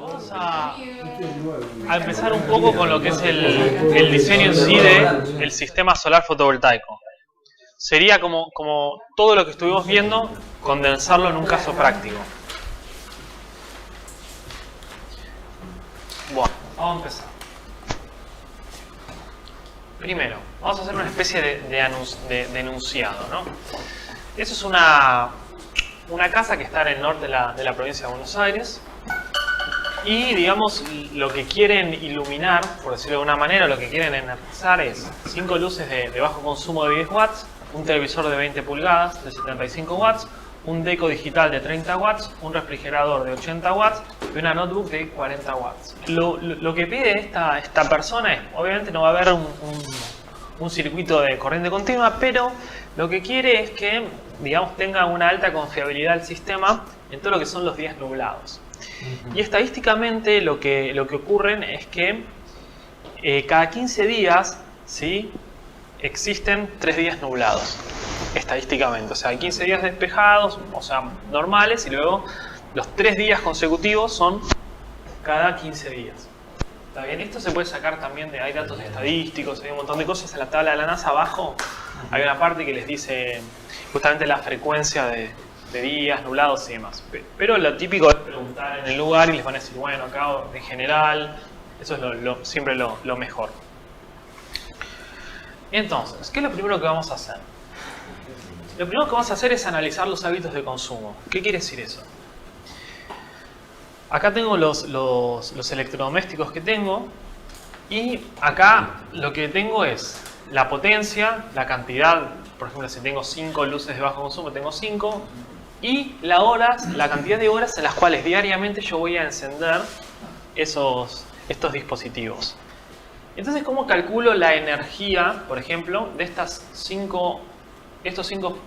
Vamos a empezar un poco con lo que es el diseño en sí del sistema solar fotovoltaico. Sería como todo lo que estuvimos viendo, condensarlo en un caso práctico. Bueno, vamos a empezar. Primero, vamos a hacer una especie de enunciado, ¿no? Eso es una casa que está en el norte de la provincia de Buenos Aires. Y, digamos, lo que quieren iluminar, por decirlo de una manera, lo que quieren energizar es 5 luces de bajo consumo de 10 watts, un televisor de 20 pulgadas de 75 watts, un deco digital de 30 watts, un refrigerador de 80 watts y una notebook de 40 watts. Lo que pide esta persona es, obviamente no va a haber un circuito de corriente continua, pero lo que quiere es que, digamos, tenga una alta confiabilidad el sistema en todo lo que son los días nublados. Y estadísticamente lo que ocurre es que cada 15 días, ¿sí?, existen 3 días nublados, estadísticamente. O sea, hay 15 días despejados, o sea, normales, y luego los 3 días consecutivos son cada 15 días. ¿Está bien? Esto se puede sacar también hay datos estadísticos, hay un montón de cosas. En la tabla de la NASA abajo hay una parte que les dice justamente la frecuencia de días nublados y demás. Pero lo típico es preguntar en el lugar y les van a decir, bueno, acá en general, eso es siempre lo mejor. Entonces, ¿qué es lo primero que vamos a hacer? Lo primero que vamos a hacer es analizar los hábitos de consumo. ¿Qué quiere decir eso? Acá tengo los electrodomésticos que tengo y acá lo que tengo es la potencia, la cantidad, por ejemplo, si tengo 5 luces de bajo consumo, tengo 5, y la cantidad de horas en las cuales diariamente yo voy a encender estos dispositivos. Entonces, ¿cómo calculo la energía, por ejemplo, de estos 5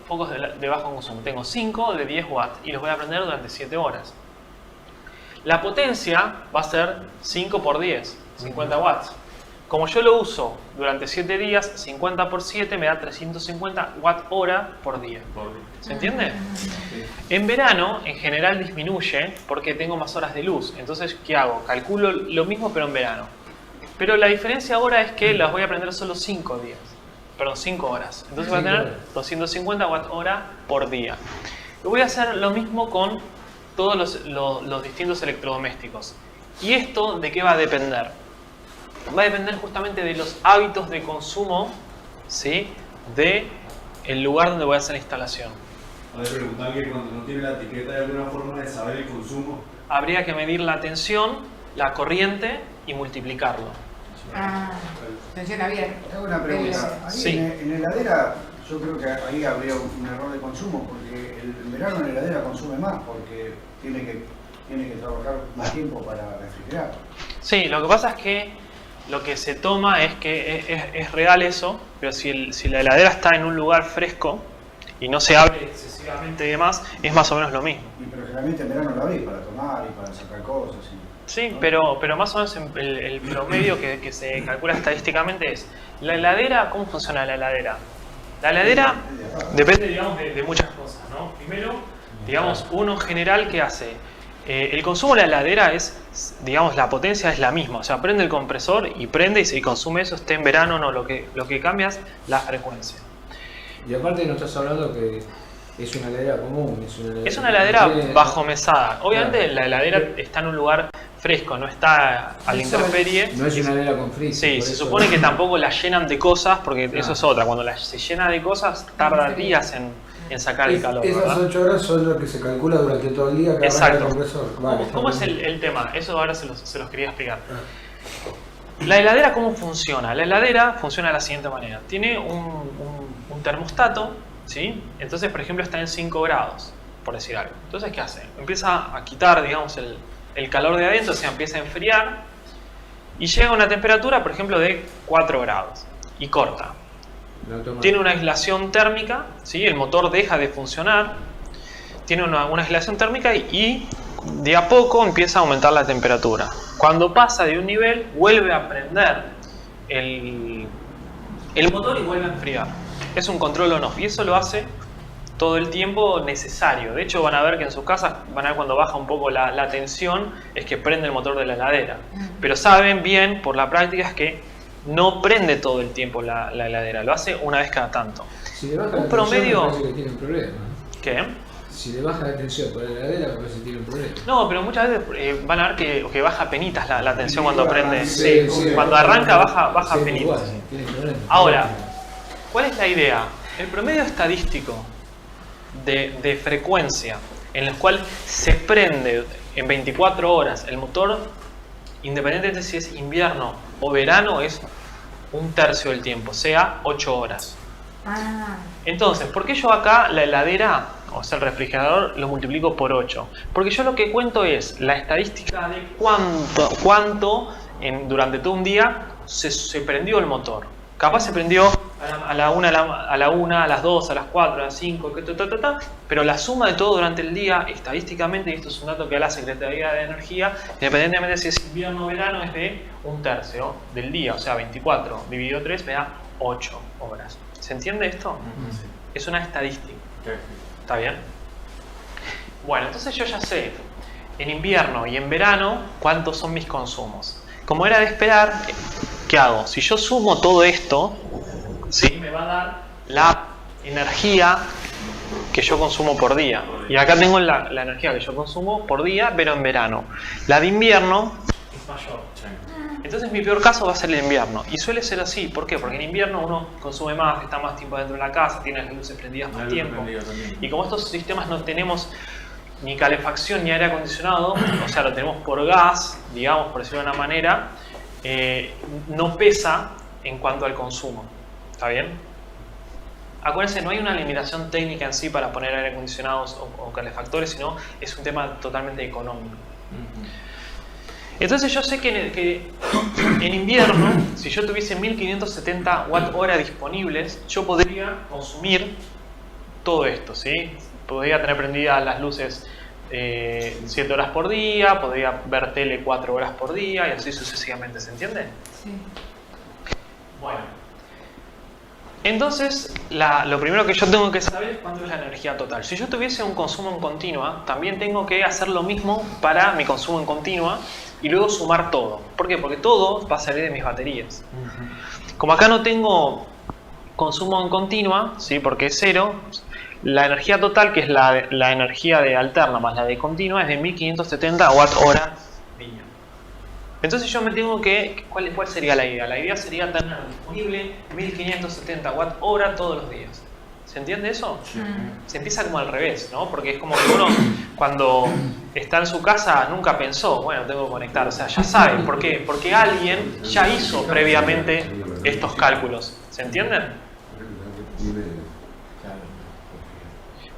focos de bajo consumo? Tengo 5 de 10 watts y los voy a prender durante 7 horas. La potencia va a ser 5 por 10, 50 watts. Como yo lo uso durante 7 días, 50 por 7 me da 350 watt-hora por día. ¿Se entiende? En verano, en general, disminuye porque tengo más horas de luz. Entonces, ¿qué hago? Calculo lo mismo, pero en verano. Pero la diferencia ahora es que las voy a prender solo 5 horas. Entonces voy a tener 250 watt-hora por día. Y voy a hacer lo mismo con todos los distintos electrodomésticos. ¿Y esto de qué va a depender? Va a depender justamente de los hábitos de consumo, ¿sí?, del lugar donde voy a hacer la instalación. A ver, preguntar que cuando no tiene la etiqueta, ¿hay alguna forma de saber el consumo? Habría que medir la tensión, la corriente y multiplicarlo. Tensión abierta. Tengo una pregunta. Ahí Sí. en heladera, yo creo que ahí habría un error de consumo, porque en verano en heladera consume más, porque tiene que trabajar más tiempo para refrigerar. Sí, lo que pasa es que lo que se toma es que es real eso, pero si la heladera está en un lugar fresco y no se abre excesivamente y demás, es más o menos lo mismo. Pero generalmente en verano la abrís para tomar y para sacar cosas. Sí, pero más o menos el promedio que se calcula estadísticamente es la heladera. ¿Cómo funciona la heladera? La heladera depende, digamos, de muchas cosas, ¿no? Primero, digamos, uno en general, ¿qué hace? El consumo de la heladera es, digamos, la potencia es la misma, o sea, prende el compresor y prende y se consume eso, esté en verano o no, lo que cambia es la frecuencia. Y aparte no estás hablando que es una heladera común, es una heladera bajo mesada. Obviamente la heladera está en un lugar fresco, no está a la intemperie. No es una heladera con freezer. Sí, se supone que tampoco la llenan de cosas, porque eso es otra, cuando se llena de cosas tarda días en sacar el calor. Esas ¿verdad? 8 horas son lo que se calcula durante todo el día que Exacto. arranca el compresor. Vale, ¿Cómo es el tema? Eso ahora se los quería explicar. La heladera, ¿cómo funciona? La heladera funciona de la siguiente manera. Tiene un termostato, ¿sí? Entonces, por ejemplo, está en 5 grados, por decir algo. Entonces, ¿qué hace? Empieza a quitar, digamos, el calor de adentro, o sea, empieza a enfriar y llega a una temperatura, por ejemplo, de 4 grados y corta. Tiene una aislación térmica, ¿sí? El motor deja de funcionar, tiene una aislación térmica y de a poco empieza a aumentar la temperatura. Cuando pasa de un nivel, vuelve a prender el motor y vuelve a enfriar. Es un control on-off y eso lo hace todo el tiempo necesario. De hecho, van a ver que en sus casas, van a ver cuando baja un poco la tensión, es que prende el motor de la heladera. Pero saben bien, por la práctica, es que no prende todo el tiempo la heladera, lo hace una vez cada tanto. Si le baja Un la promedio- tensión, me parece que tiene un problema. ¿Qué? Si le baja la tensión por la heladera, me parece que tiene un problema. No, pero muchas veces van a ver que baja penitas la tensión cuando prende. Sí, sí, Cuando arranca baja sí, penitas. igual, tiene problema. Ahora, ¿cuál es la idea? El promedio estadístico de frecuencia en el cual se prende en 24 horas el motor, independientemente si es invierno o verano, es 1/3 del tiempo, sea 8 horas. Ah, Entonces, ¿por qué yo acá la heladera, o sea el refrigerador, lo multiplico por 8? Porque yo lo que cuento es la estadística de cuánto durante todo un día se prendió el motor. Capaz se prendió a la 1, a las 2, a las 4, a las 5, pero la suma de todo durante el día, estadísticamente, y esto es un dato que da la Secretaría de Energía, independientemente de si es invierno o verano, es de 1/3 del día, o sea 24 dividido 3 me da 8 horas. ¿Se entiende esto? Es una estadística. ¿Está bien? Bueno, entonces yo ya sé, en invierno y en verano, cuántos son mis consumos. Como era de esperar, ¿qué hago? Si yo sumo todo esto, ¿sí? Me va a dar la energía que yo consumo por día. Y acá tengo la energía que yo consumo por día, pero en verano. La de invierno es mayor. Entonces mi peor caso va a ser el invierno. Y suele ser así. ¿Por qué? Porque en invierno uno consume más, está más tiempo dentro de la casa, tiene las luces prendidas más tiempo. Y como estos sistemas no tenemos ni calefacción ni aire acondicionado, o sea, lo tenemos por gas, digamos, por decirlo de una manera, no pesa en cuanto al consumo. ¿Está bien? Acuérdense, no hay una limitación técnica en sí para poner aire acondicionados o calefactores, sino es un tema totalmente económico. Entonces yo sé que en invierno, si yo tuviese 1570 Wh disponibles, yo podría consumir todo esto, ¿sí? Podría tener prendidas las luces 7 horas por día, podría ver tele 4 horas por día y así sucesivamente, ¿se entiende? sí. Bueno. Entonces, lo primero que yo tengo que saber es cuánto es la energía total. Si yo tuviese un consumo en continua, también tengo que hacer lo mismo para mi consumo en continua y luego sumar todo. ¿Por qué? Porque todo va a salir de mis baterías. Como acá no tengo consumo en continua, ¿sí? Porque es 0, la energía total, que es la energía de alterna más la de continua, es de 1570 Wh día. Entonces yo me tengo que... ¿Cuál sería la idea? La idea sería tener disponible 1570 Wh todos los días. ¿Se entiende eso? Se empieza como al revés, ¿no? Porque es como que uno cuando está en su casa nunca pensó, bueno, tengo que conectar. O sea, ya sabe. ¿Por qué? Porque alguien ya hizo previamente estos cálculos. ¿Se entienden?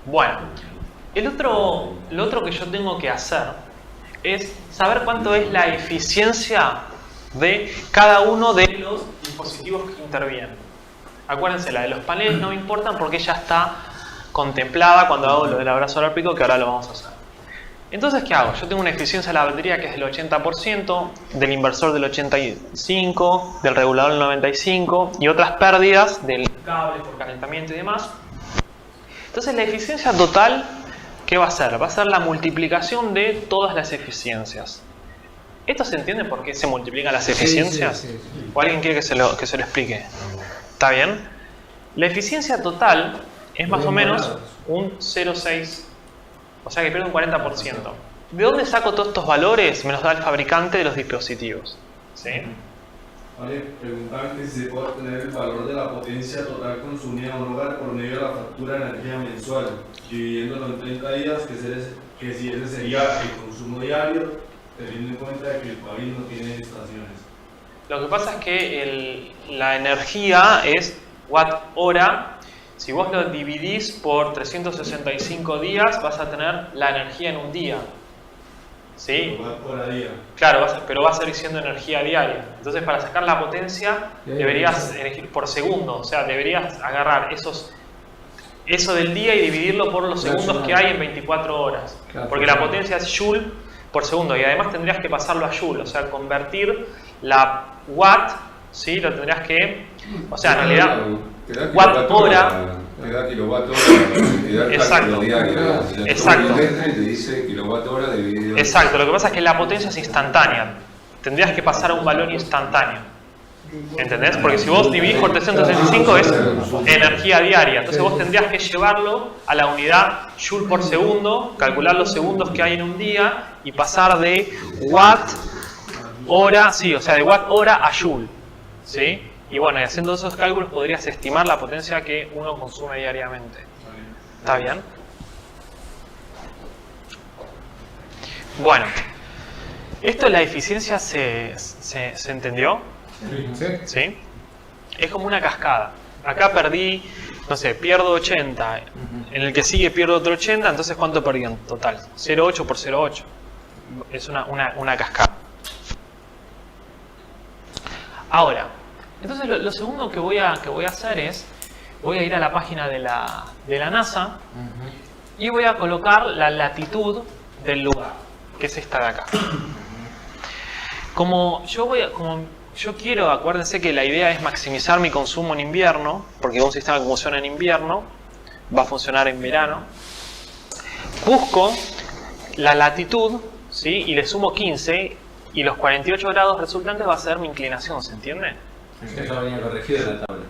Bueno, lo otro que yo tengo que hacer es saber cuánto es la eficiencia de cada uno de los dispositivos que intervienen. Acuérdense, la de los paneles no me importan porque ya está contemplada cuando hago lo del abrazo solar pico, que ahora lo vamos a hacer. Entonces, ¿qué hago? Yo tengo una eficiencia de la batería que es del 80%, del inversor del 85%, del regulador del 95% y otras pérdidas del cable por calentamiento y demás. Entonces, la eficiencia total, ¿qué va a ser? Va a ser la multiplicación de todas las eficiencias. ¿Esto se entiende por qué se multiplican las eficiencias? Sí. ¿O alguien quiere que se lo explique? ¿Está bien? La eficiencia total es más o menos un 0,6, o sea que pierde un 40%. ¿De dónde saco todos estos valores? Me los da el fabricante de los dispositivos. ¿Sí? Vale, preguntaban que si se puede obtener el valor de la potencia total consumida en un hogar por medio de la factura de energía mensual, dividiéndolo en 30 días, que si ese sería el consumo diario, teniendo en cuenta que el país no tiene estaciones. Lo que pasa es que la energía es watt-hora. Si vos lo dividís por 365 días, vas a tener la energía en un día. ¿Sí? Por día. Claro, pero va a seguir siendo energía diaria. Entonces, para sacar la potencia, deberías elegir por segundo. O sea, deberías agarrar eso del día y dividirlo por los segundos que hay en 24 horas. Porque la potencia es Joule por segundo. Y además tendrías que pasarlo a Joule. O sea, convertir la watt, ¿sí? Lo tendrías que... O sea, en realidad, watt hora Te da kilowatt hora, te da el Exacto. cálculo diario. Exacto. Te dice kilowatt hora dividido. Exacto, lo que pasa es que la potencia es instantánea. Tendrías que pasar a un valor instantáneo. ¿Entendés? Porque si vos dividís por 365 es energía diaria. Entonces vos tendrías que llevarlo a la unidad Joule por segundo, calcular los segundos que hay en un día y pasar de watt hora, sí, o sea, de watt hora a Joule. ¿Sí? Y bueno, y haciendo esos cálculos podrías estimar la potencia que uno consume diariamente. ¿Está bien? Bueno, esto de la eficiencia se entendió. ¿Sí? Es como una cascada. Acá perdí, no sé, pierdo 80. En el que sigue pierdo otro 80. Entonces, ¿cuánto perdí en total? 0,8 por 0,8. Es una cascada. Ahora, entonces lo segundo que voy a hacer es, voy a ir a la página de la NASA y voy a colocar la latitud del lugar, que es esta de acá. Como yo quiero, acuérdense que la idea es maximizar mi consumo en invierno, porque un sistema que funciona en invierno va a funcionar en verano. Busco la latitud, ¿sí? Y le sumo 15 y los 48 grados resultantes va a ser mi inclinación, ¿se entiende? Eso venía corregido en la tabla.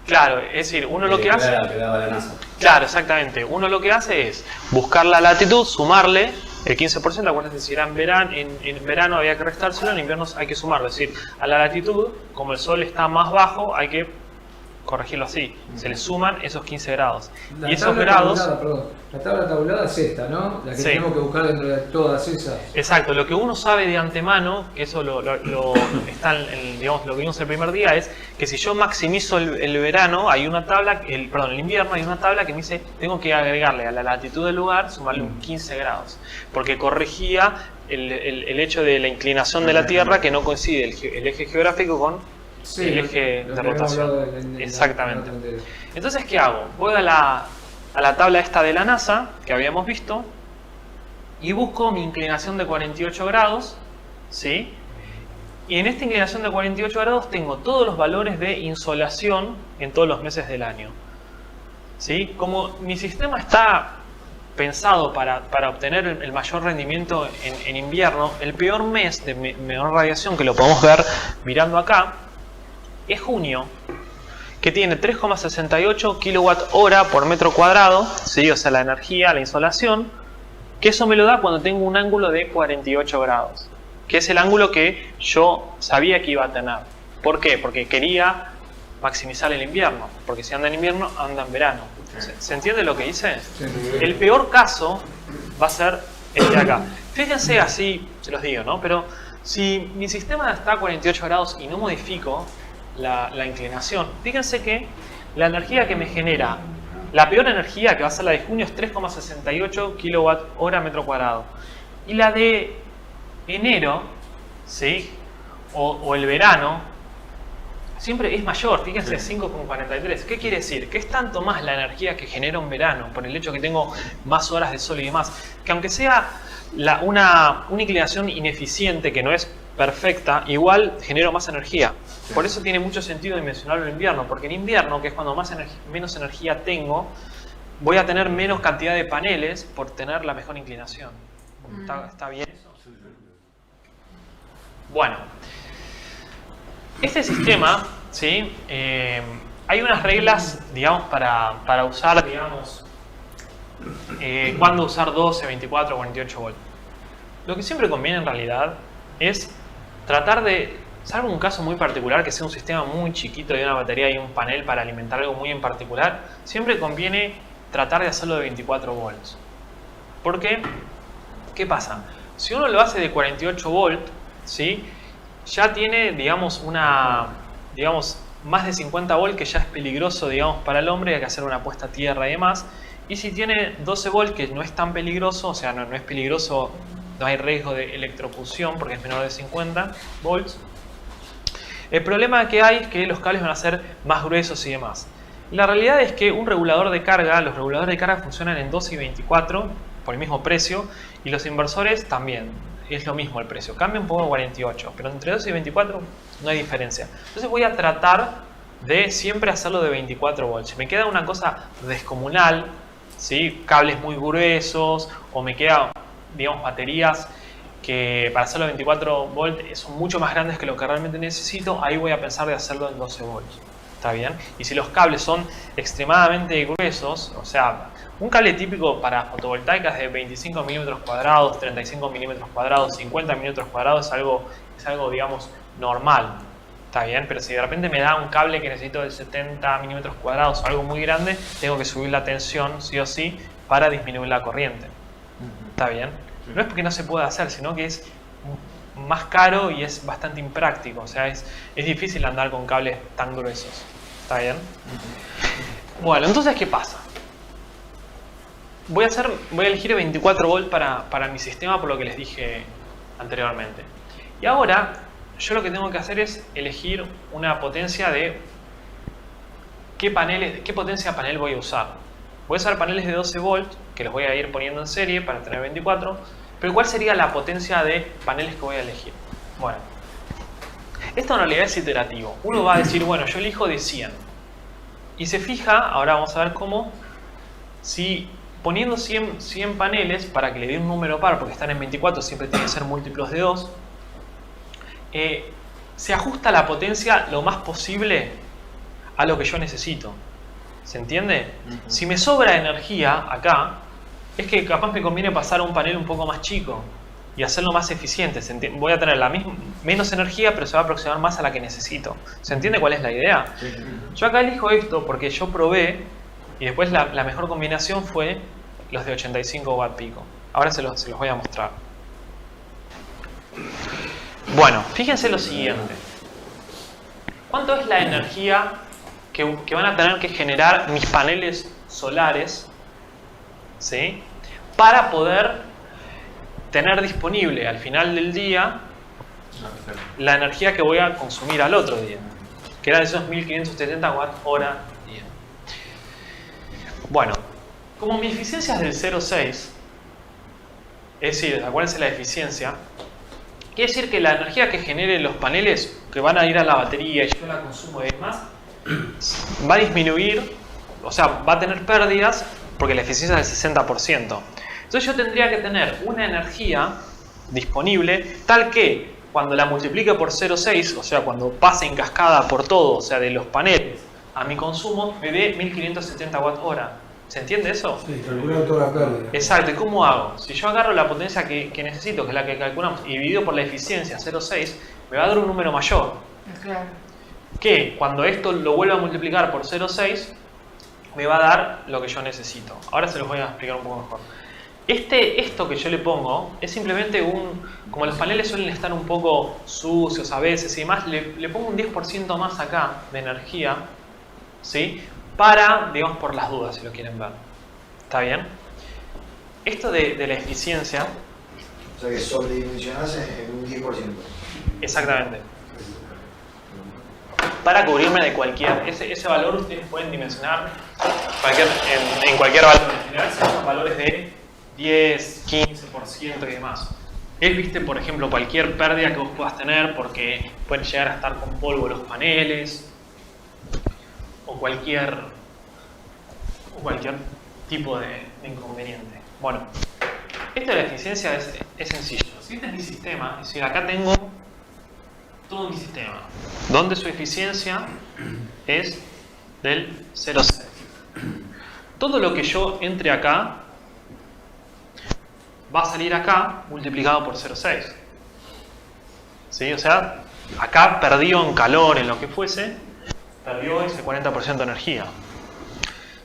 Claro, es decir, uno lo que hace... Que daba la NASA. Claro, exactamente. Uno lo que hace es buscar la latitud, sumarle el 15%, acuérdense, si era en verano había que restárselo, en invierno hay que sumarlo. Es decir, a la latitud, como el sol está más bajo, hay que corregirlo así. Se le suman esos 15 grados. Y esos grados... La tabla tabulada es esta, ¿no? La que Sí. tenemos que buscar dentro de todas esas. Exacto, lo que uno sabe de antemano, que eso está digamos, lo que vimos el primer día, es que si yo maximizo el verano, hay una tabla, el invierno, hay una tabla que me dice, tengo que agregarle a la latitud del lugar, sumarle un 15 grados, porque corregía el hecho de la inclinación de la Tierra que no coincide el eje geográfico con el eje de rotación. Exactamente. Entonces, ¿qué hago? Voy a la tabla esta de la NASA, que habíamos visto, y busco mi inclinación de 48 grados, ¿sí? Y en esta inclinación de 48 grados tengo todos los valores de insolación en todos los meses del año, ¿sí? Como mi sistema está pensado para obtener el mayor rendimiento en invierno, el peor mes de menor radiación, que lo podemos ver mirando acá, es junio, que tiene 3,68 kWh por metro cuadrado, ¿sí? O sea, la energía, la insolación, que eso me lo da cuando tengo un ángulo de 48 grados, que es el ángulo que yo sabía que iba a tener. ¿Por qué? Porque quería maximizar el invierno, porque si anda en invierno, anda en verano. ¿Se entiende lo que hice? Sí. El peor caso va a ser este de acá. Fíjense así, se los digo, ¿no? Pero si mi sistema está a 48 grados y no modifico la inclinación, fíjense que la energía que me genera, la peor energía, que va a ser la de junio, es 3,68 kWh metro cuadrado. Y la de enero, ¿sí? O el verano, siempre es mayor, fíjense, 5,43. ¿Qué quiere decir? Que es tanto más la energía que genera un verano, por el hecho que tengo más horas de sol y demás, que aunque sea una inclinación ineficiente, que no es perfecta, igual genero más energía. Por eso tiene mucho sentido dimensionarlo en invierno, porque en invierno, que es cuando menos energía tengo, voy a tener menos cantidad de paneles por tener la mejor inclinación. ¿Está bien eso? Bueno, este sistema, ¿sí? Hay unas reglas, digamos, para usar, digamos, cuándo usar 12, 24 o 48 volts. Lo que siempre conviene en realidad es tratar de, salvo un caso muy particular, que sea un sistema muy chiquito de una batería y un panel para alimentar algo muy en particular, siempre conviene tratar de hacerlo de 24 volts. ¿Por qué? ¿Qué pasa? Si uno lo hace de 48 volts, ¿sí? Ya tiene, digamos, más de 50 volts, que ya es peligroso, digamos, para el hombre, hay que hacer una puesta a tierra y demás. Y si tiene 12 volts, que no es tan peligroso, o sea, no es peligroso, no hay riesgo de electrocución porque es menor de 50 volts. El problema que hay es que los cables van a ser más gruesos y demás. La realidad es que un regulador de carga, los reguladores de carga funcionan en 12 y 24 por el mismo precio, y los inversores también, es lo mismo el precio, cambia un poco a 48, pero entre 12 y 24 no hay diferencia. Entonces voy a tratar de siempre hacerlo de 24 volts. Si me queda una cosa descomunal, ¿sí? Cables muy gruesos, o me quedan, digamos, baterías que para hacerlo de 24 volts son mucho más grandes que lo que realmente necesito, ahí voy a pensar de hacerlo en 12 volts. ¿Está bien? Y si los cables son extremadamente gruesos, o sea, un cable típico para fotovoltaicas de 25 milímetros cuadrados, 35 milímetros cuadrados, 50 milímetros cuadrados es algo, digamos, normal. Está bien, pero si de repente me da un cable que necesito de 70 milímetros cuadrados o algo muy grande, tengo que subir la tensión, sí o sí, para disminuir la corriente. ¿Está bien? No es porque no se pueda hacer, sino que es más caro y es bastante impráctico. O sea, es difícil andar con cables tan gruesos. ¿Está bien? Bueno, entonces, ¿qué pasa? Voy a elegir 24 volts para mi sistema, por lo que les dije anteriormente. Y ahora, yo lo que tengo que hacer es elegir una potencia de qué potencia panel voy a usar. Voy a usar paneles de 12 volts, que los voy a ir poniendo en serie para tener 24. Pero ¿cuál sería la potencia de paneles que voy a elegir? Bueno, esto en realidad es iterativo. Uno va a decir, bueno, yo elijo de 100. Y se fija, ahora vamos a ver cómo, si poniendo 100 paneles, para que le dé un número par, porque están en 24, siempre tienen que ser múltiplos de 2, se ajusta la potencia lo más posible a lo que yo necesito. ¿Se entiende? Si me sobra energía acá, es que capaz me conviene pasar a un panel un poco más chico y hacerlo más eficiente. Voy a tener menos energía, pero se va a aproximar más a la que necesito. ¿Se entiende cuál es la idea? Yo acá elijo esto porque yo probé y después la mejor combinación fue los de 85 watt pico. Ahora se los voy a mostrar. Bueno, fíjense lo siguiente. ¿Cuánto es la energía que van a tener que generar mis paneles solares, ¿sí?, para poder tener disponible al final del día la energía que voy a consumir al otro día, que eran esos 1570 watt hora día? Bueno, como mi eficiencia es del 0,6, es decir, acuérdense la eficiencia, quiere decir que la energía que genere los paneles que van a ir a la batería y yo la consumo y demás, va a disminuir, o sea, va a tener pérdidas porque la eficiencia es del 60%. Entonces yo tendría que tener una energía disponible tal que cuando la multiplique por 0,6, o sea, cuando pase en cascada por todo, o sea, de los paneles a mi consumo, me dé 1570 watt hora. ¿Se entiende eso? Sí, calculando toda la pérdida. Exacto. ¿Y cómo hago? Si yo agarro la potencia que necesito, que es la que calculamos, y divido por la eficiencia 0,6, me va a dar un número mayor. Claro. Que cuando esto lo vuelva a multiplicar por 0,6, me va a dar lo que yo necesito. Ahora se los voy a explicar un poco mejor. Esto que yo le pongo es simplemente como los paneles suelen estar un poco sucios a veces y demás, le pongo un 10% más acá de energía, ¿sí?, para, digamos, por las dudas, si lo quieren ver. ¿Está bien? Esto de la eficiencia... O sea que sobredimensionás en un 10%. Exactamente. Para cubrirme de cualquier... Ese valor ustedes pueden dimensionar en cualquier valor. En general son valores de 10, 15% y demás. Es, viste, por ejemplo, cualquier pérdida que vos puedas tener porque pueden llegar a estar con polvo los paneles o cualquier tipo de inconveniente. Bueno, esto de la eficiencia es sencillo. Si este es mi sistema, es decir, acá tengo todo mi sistema, donde su eficiencia es del 0,6. Todo lo que yo entre acá va a salir acá multiplicado por 0,6. ¿Sí? O sea, acá perdió en calor, en lo que fuese, perdió ese 40% de energía.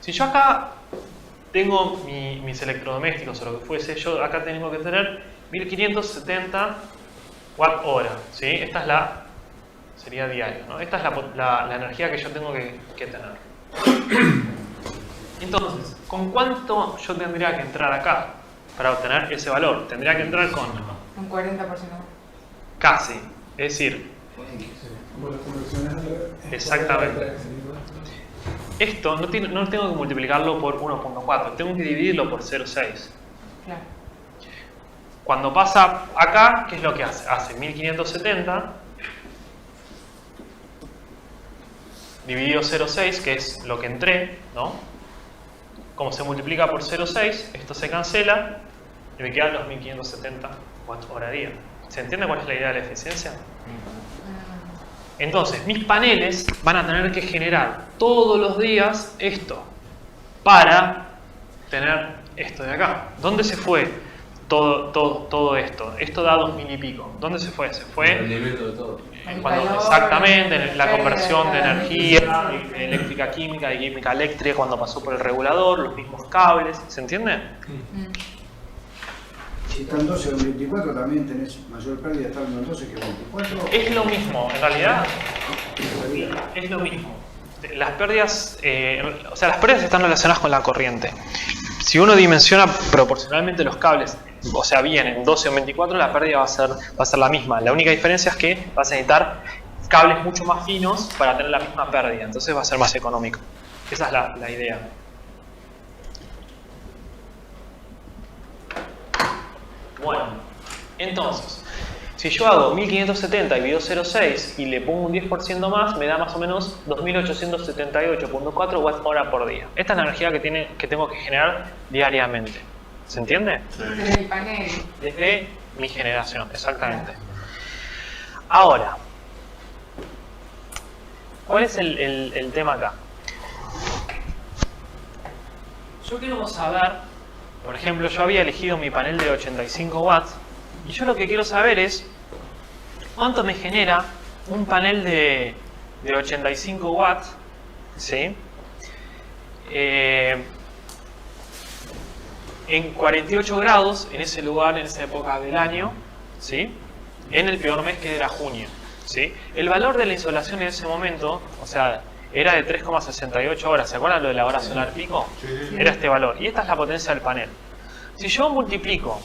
Si yo acá tengo mis electrodomésticos o lo que fuese, yo acá tengo que tener 1570 watt hora, ¿sí? Esta es sería diario, ¿no? Esta es la energía que yo tengo que tener. Entonces, ¿con cuánto yo tendría que entrar acá para obtener ese valor? Tendría que entrar con Un 40%. casi, es decir, exactamente. Esto no tengo que multiplicarlo por 1.4, tengo que dividirlo por 0,6. Claro. Cuando pasa acá, ¿qué es lo que hace? Hace 1570 dividido 0,6, que es lo que entré, ¿no? Como se multiplica por 0,6, esto se cancela y me quedan los 1570 Wh/día. ¿Se entiende cuál es la idea de la eficiencia? Entonces, mis paneles van a tener que generar todos los días esto para tener esto de acá. ¿Dónde se fue todo esto? Esto da 2000 y pico. ¿Dónde se fue? Se El fue rendimiento de todo. exactamente en la conversión de energía, de eléctrica química, de química eléctrica, cuando pasó por el regulador, los mismos cables. ¿Se entiende? Si están 12 o 24 también tenés mayor pérdida estando en 12 que 24. Es lo mismo, en realidad es lo mismo. Las pérdidas, o sea, las pérdidas están relacionadas con la corriente. Si uno dimensiona proporcionalmente los cables, o sea, bien en 12 o 24, la pérdida va a ser la misma. La única diferencia es que vas a necesitar cables mucho más finos para tener la misma pérdida, entonces va a ser más económico. Esa es la idea. Bueno, entonces, si yo hago 1570 dividido 0,6 y le pongo un 10% más, me da más o menos 2878.4 Wh por día. Esta es la energía que tengo que generar diariamente. ¿Se entiende? Desde el panel. Desde mi generación, exactamente. Ahora, ¿cuál es el tema acá? Yo quiero saber, por ejemplo, yo había elegido mi panel de 85 watts y yo lo que quiero saber es cuánto me genera un panel de 85 watts, ¿sí? En 48 grados, en ese lugar, en esa época del año, ¿sí? En el peor mes que era junio, ¿sí? El valor de la insolación en ese momento, o sea, era de 3,68 horas. ¿Se acuerdan lo de la hora solar pico? Era este valor. Y esta es la potencia del panel. Si yo multiplico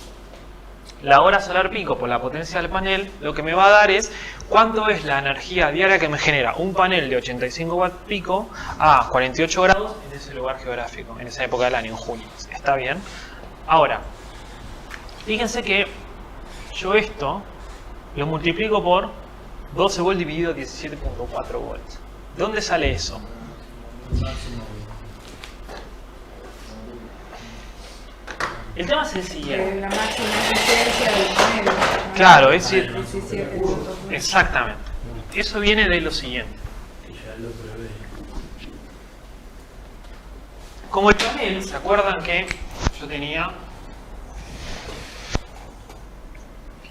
la hora solar pico por la potencia del panel, lo que me va a dar es cuánto es la energía diaria que me genera un panel de 85 watts pico a 48 grados en ese lugar geográfico, en esa época del año, en junio. ¿Está bien? Ahora, fíjense que yo esto lo multiplico por 12 volts dividido 17.4 volts. ¿De dónde sale eso? El tema es el siguiente. La máxima eficiencia del panel. Claro, es decir, 17.9. exactamente. Eso viene de lo siguiente. Como el panel, ¿se acuerdan que yo tenía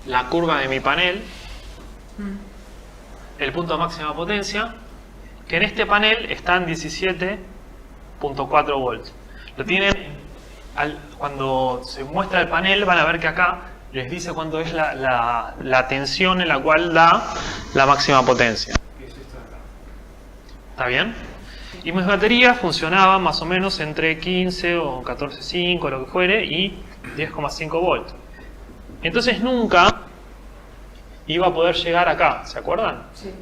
la curva de mi panel, el punto de máxima potencia, que en este panel están 17.4 volts. Lo tienen, cuando se muestra el panel van a ver que acá les dice cuánto es la tensión en la cual da la máxima potencia. ¿Está bien? Y mis baterías funcionaban más o menos entre 15 o 14.5, lo que fuere, y 10,5 volts. Entonces nunca iba a poder llegar acá, ¿se acuerdan? Sí.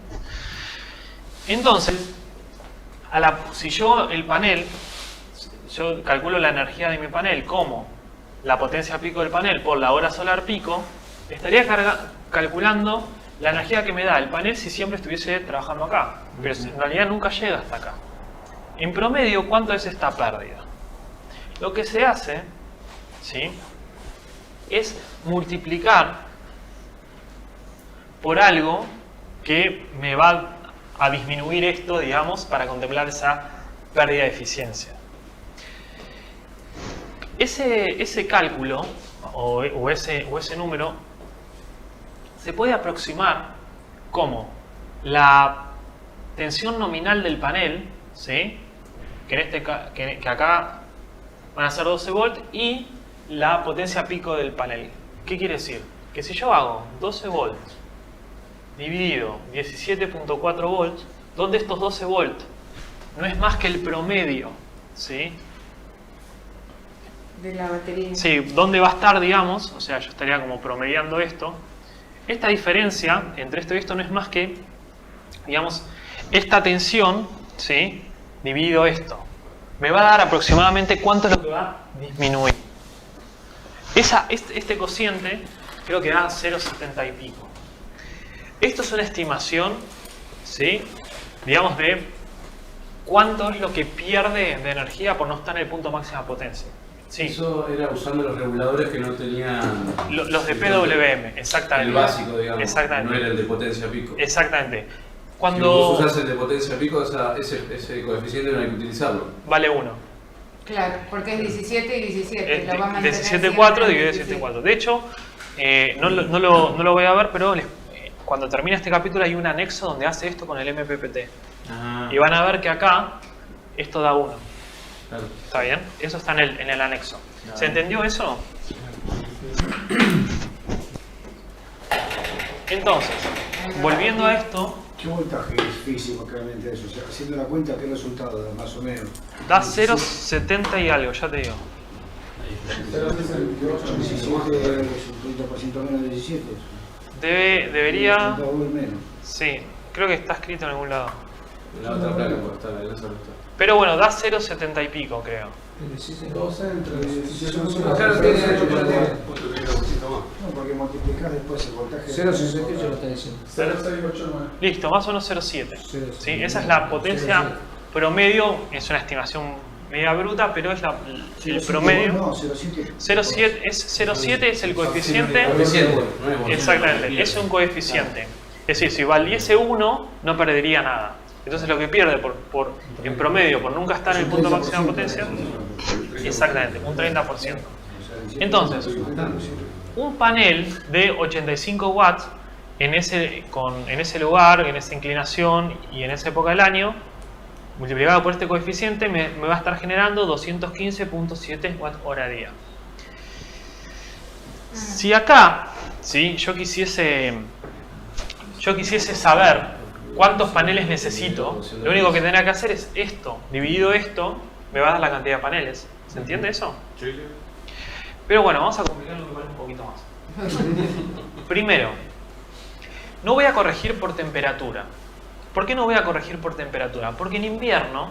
Entonces, si yo el panel, yo calculo la energía de mi panel como la potencia pico del panel por la hora solar pico, estaría calculando la energía que me da el panel si siempre estuviese trabajando acá. Pero en realidad nunca llega hasta acá. En promedio, ¿cuánto es esta pérdida? Lo que se hace, ¿sí?, es multiplicar por algo que me va a disminuir esto, digamos, para contemplar esa pérdida de eficiencia. Ese cálculo o ese número se puede aproximar como la tensión nominal del panel, ¿sí?, que acá van a ser 12 volts, y la potencia pico del panel. ¿Qué quiere decir? Que si yo hago 12 volts dividido 17.4 volts, donde estos 12 volts no es más que el promedio, ¿sí?, De la batería. sí, ¿dónde va a estar, digamos? O sea, yo estaría como promediando esto. Esta diferencia entre esto y esto no es más que, digamos, esta tensión, ¿sí?, dividido esto. Me va a dar aproximadamente cuánto es lo que va a disminuir. Este cociente creo que da 0,70 y pico. Esto es una estimación, ¿sí?, digamos, de cuánto es lo que pierde de energía por no estar en el punto máxima potencia. Sí. Eso era usando los reguladores que no tenían... Los de PWM, exactamente. El básico, digamos. Exactamente. No era el de potencia pico. Exactamente. Si Cuando vos usás el de potencia pico, ese coeficiente no hay que utilizarlo. vale 1. Claro, porque es 17 y 17. Lo va a mantener 17,4 siempre en divide 17. 7,4. De hecho, no lo voy a ver, pero cuando termine este capítulo hay un anexo donde hace esto con el MPPT. Y van a ver que acá esto da 1. Claro. ¿Está bien? Eso está en el anexo. ¿Se entendió eso? Entonces, volviendo a esto, ¿Qué voltaje es físico realmente eso? O sea, haciendo la cuenta, ¿qué resultado da más o menos? da 0,70 y algo, ya te digo. 17 es un 30% menos de 17. Debería... 30 volts menos. Sí, creo que está escrito en algún lado. En la otra placa puede estar, en esa no está. Pero bueno, da 0,70 y pico, creo. 12 entre 17 Claro, tiene Otro que era un poquito más. No, porque multiplicás después el voltaje. 0,68 lo está diciendo. 0,689. Listo, más o menos 0,7. ¿Sí? Esa es la potencia promedio, es una estimación media bruta, pero es el promedio. No, 0,7. 0,7 es el coeficiente. Coeficiente, no es voltaje. Exactamente, es un coeficiente. Es decir, si valiese 1, no perdería nada. Entonces lo que pierde en promedio por nunca estar en el punto máximo de potencia, exactamente, un 30%. Entonces, un panel de 85 watts en ese lugar, en esa inclinación y en esa época del año, multiplicado por este coeficiente, me va a estar generando 215.7 watt hora día. Si acá, ¿sí? yo quisiese saber cuántos paneles necesito, lo único que tendría que hacer es esto, dividido esto, me va a dar la cantidad de paneles. ¿Se entiende eso? Sí. Pero bueno, vamos a complicarlo igual un poquito más. Primero, no voy a corregir por temperatura. ¿Por qué no voy a corregir por temperatura? Porque en invierno,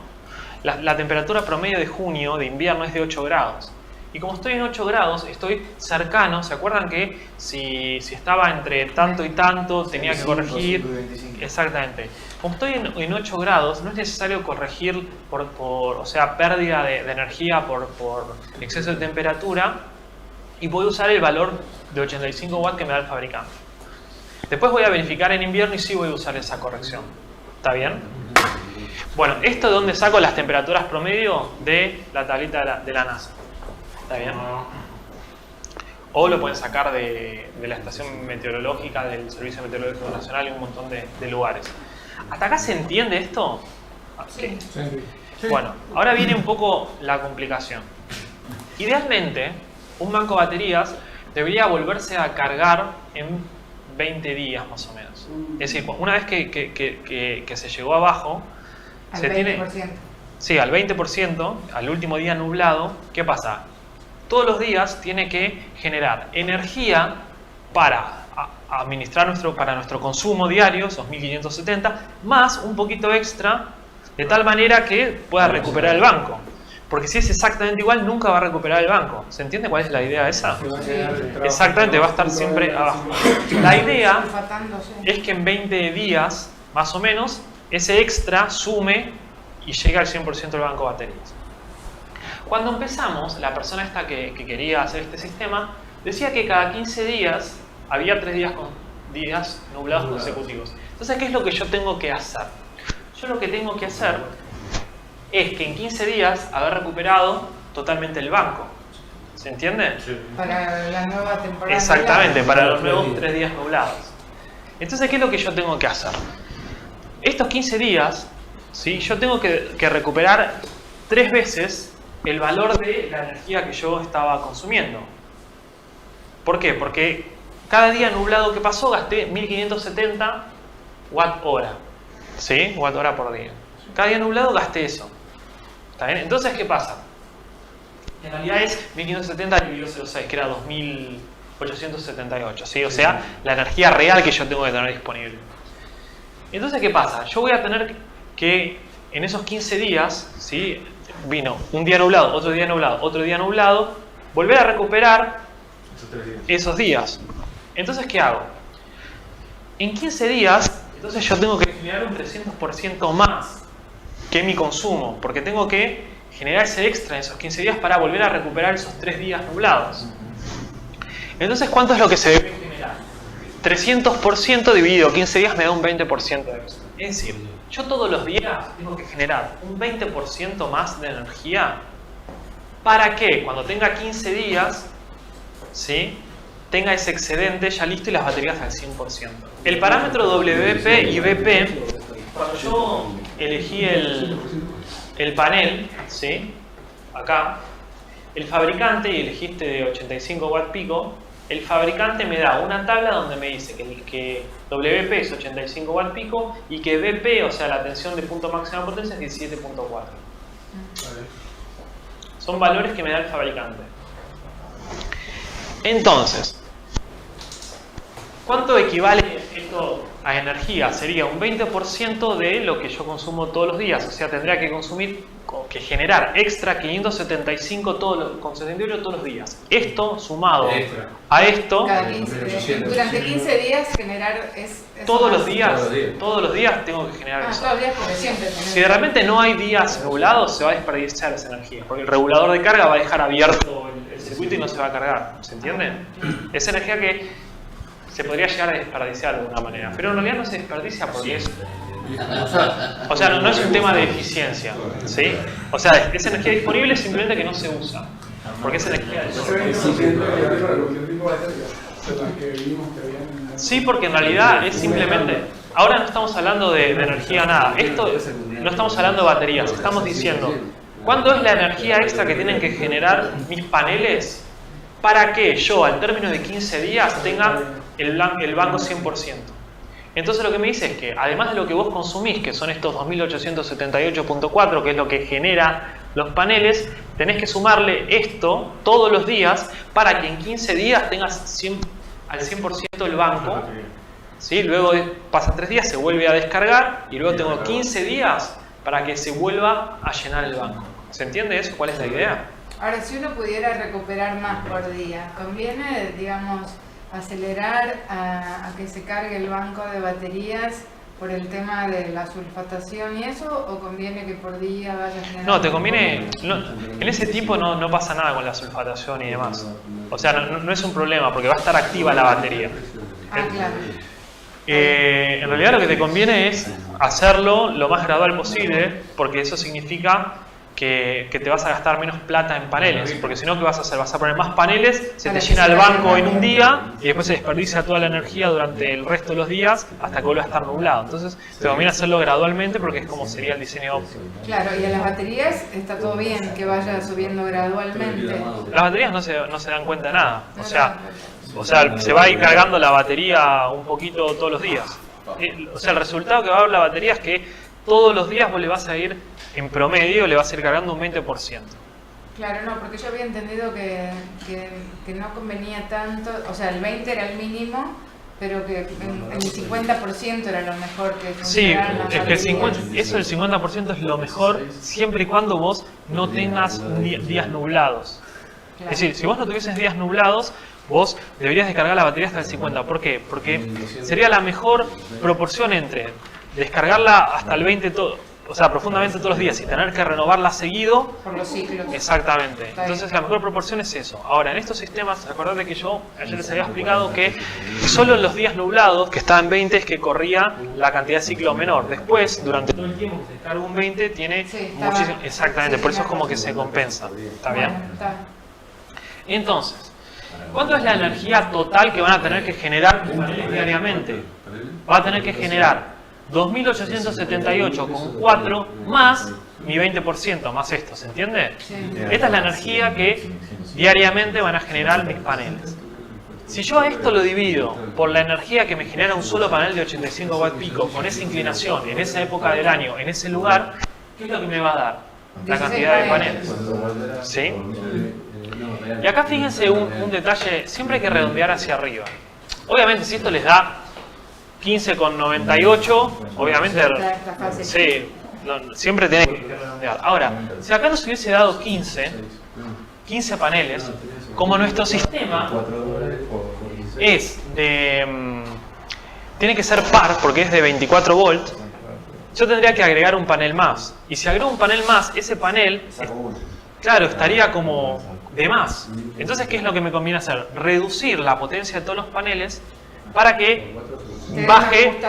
la temperatura promedio de junio, de invierno, es de 8 grados. Y como estoy en 8 grados, estoy cercano. ¿Se acuerdan que si estaba entre tanto y tanto, tenía que corregir? 125. Exactamente. Como estoy en 8 grados, no es necesario corregir o sea, pérdida de energía por exceso de temperatura. Y voy a usar el valor de 85 watts que me da el fabricante. Después voy a verificar en invierno y sí voy a usar esa corrección. ¿Está bien? Bueno, ¿esto de dónde saco las temperaturas promedio? De la tablita de la NASA. ¿Está bien? O lo pueden sacar de la estación meteorológica, del Servicio Meteorológico Nacional y un montón de lugares. ¿Hasta acá se entiende esto? Sí. Bueno, ahora viene un poco la complicación. Idealmente, un banco de baterías debería volverse a cargar en 20 días más o menos. Es decir, una vez que se llegó abajo, Al se 20%. tiene... Sí, al 20%, al último día nublado, ¿qué pasa? Todos los días tiene que generar energía para administrar para nuestro consumo diario, esos 1570, más un poquito extra, de tal manera que pueda recuperar el banco. Porque si es exactamente igual, nunca va a recuperar el banco. ¿Se entiende cuál es la idea esa? Exactamente, va a estar siempre abajo. La idea Empatándose. es que en 20 días, más o menos, ese extra sume y llega al 100% del banco de baterías. Cuando empezamos, la persona esta que quería hacer este sistema decía que cada 15 días había 3 días nublados consecutivos. Entonces, ¿qué es lo que yo tengo que hacer? Yo lo que tengo que hacer es que en 15 días haber recuperado totalmente el banco. ¿Se entiende? Sí. Para la nueva temporada. Exactamente, para los nuevos 3 días nublados. Entonces, ¿qué es lo que yo tengo que hacer? Estos 15 días, ¿sí? Yo tengo que recuperar 3 veces el valor de la energía que yo estaba consumiendo. ¿Por qué? Porque cada día nublado que pasó gasté 1570 watt hora. ¿Sí? Watt hora por día. Cada día nublado gasté eso. ¿Está bien? Entonces, ¿qué pasa? En realidad es 1570 dividido 0,6, que era 2878. ¿Sí? O sea, la energía real que yo tengo que tener disponible. Entonces, ¿qué pasa? Yo voy a tener que, en esos 15 días, ¿sí? Vino un día nublado, otro día nublado, otro día nublado, volver a recuperar esos días. Entonces, ¿qué hago? En 15 días, entonces yo tengo que generar un 300% más que mi consumo, porque tengo que generar ese extra en esos 15 días para volver a recuperar esos 3 días nublados. Entonces, ¿cuánto es lo que se debe generar? 300% dividido 15 días me da un 20% de eso. Es decir, yo todos los días tengo que generar un 20% más de energía para que cuando tenga 15 días, ¿sí?, tenga ese excedente ya listo y las baterías al 100%. El parámetro WP y BP, cuando yo elegí el panel, ¿sí?, acá, el fabricante, y elegiste de 85 watt pico, el fabricante me da una tabla donde me dice que WP es 85 watt pico y que BP, o sea la tensión de punto máxima potencia, es 17.4. Son valores que me da el fabricante. Entonces, ¿cuánto equivale esto a energía? Sería un 20% de lo que yo consumo todos los días. O sea, tendría que generar extra 575 con 78 todos los días. Esto sumado a esto, durante 15 días generar todos los días tengo que generar eso. Todos los días porque siempre. Si de repente no hay días nublados, se va a desperdiciar esa energía, porque el regulador de carga va a dejar abierto el circuito y no se va a cargar. ¿Se entiende? Es energía que se podría llegar a desperdiciar de alguna manera, pero en realidad no se desperdicia porque es... O sea, no es un tema de eficiencia, ¿sí? O sea, es energía disponible, simplemente que no se usa, porque es energía de sol. Sí, porque en realidad es simplemente... Ahora no estamos hablando de energía nada, no estamos hablando de baterías, estamos diciendo ¿cuánto es la energía extra que tienen que generar mis paneles para que yo al término de 15 días tenga el banco 100%? Entonces lo que me dice es que además de lo que vos consumís, que son estos 2878.4, que es lo que genera los paneles, tenés que sumarle esto todos los días para que en 15 días tengas al 100% el banco, ¿sí? Luego pasan 3 días, se vuelve a descargar y luego tengo 15 días para que se vuelva a llenar el banco. ¿Se entiende eso? ¿Cuál es la idea? Ahora, si uno pudiera recuperar más por día, ¿conviene, digamos, acelerar a que se cargue el banco de baterías por el tema de la sulfatación y eso, o conviene que por día vaya generando? No, te conviene... en ese tipo no pasa nada con la sulfatación y demás. O sea, no es un problema porque va a estar activa la batería. Claro. En realidad lo que te conviene es hacerlo lo más gradual posible, porque eso significa que te vas a gastar menos plata en paneles, porque si no, ¿qué vas a hacer? Vas a poner más paneles, se te llena el banco en un día y después se desperdicia toda la energía durante el resto de los días hasta que vuelva a estar nublado. Entonces te conviene hacerlo gradualmente porque es como sería el diseño óptimo. Claro, y a las baterías está todo bien que vaya subiendo gradualmente. Las baterías no se dan cuenta de nada, o sea, se va a ir cargando la batería un poquito todos los días. O sea, el resultado que va a dar la batería es que todos los días vos le vas a ir, en promedio, le vas a ir cargando un 20%. Claro, no, porque yo había entendido que no convenía tanto, o sea, el 20 era el mínimo, pero que el 50% era lo mejor que Sí, funcionara. es que el 50% es lo mejor siempre y cuando vos no tengas días nublados. Claro. Es decir, si vos no tuvieses días nublados, vos deberías descargar la batería hasta el 50%. ¿Por qué? Porque sería la mejor proporción entre descargarla hasta el 20%, o sea, profundamente todos los días y tener que renovarla seguido. Por los ciclos. Exactamente. Entonces la mejor proporción es eso. Ahora, en estos sistemas, acordate que yo ayer les había explicado que solo en los días nublados, que estaba en 20, es que corría la cantidad de ciclo menor. Después, durante todo el tiempo que se descarga un 20, tiene muchísimo... Exactamente, por eso es como que se compensa. ¿Está bien? Bueno, está. Entonces, ¿cuánto es la energía total que van a tener que generar tus paneles diariamente? Va a tener que generar 2.878,4 más mi 20%, más esto, ¿se entiende? Sí. Esta es la energía que diariamente van a generar mis paneles. Si yo a esto lo divido por la energía que me genera un solo panel de 85 watt pico, con esa inclinación, en esa época del año, en ese lugar, ¿qué es lo que me va a dar? La cantidad de paneles. ¿Sí? Y acá fíjense un detalle, siempre hay que redondear hacia arriba. Obviamente si esto les da 15,98, obviamente, sí, siempre tienen que redondear. Ahora, si acá nos hubiese dado 15 paneles, como nuestro sistema es de... tiene que ser par, porque es de 24 volts, yo tendría que agregar un panel más. Y si agrego un panel más, ese panel, Saco uno. claro, estaría como de más. Entonces, ¿qué es lo que me conviene hacer? Reducir la potencia de todos los paneles para que baje,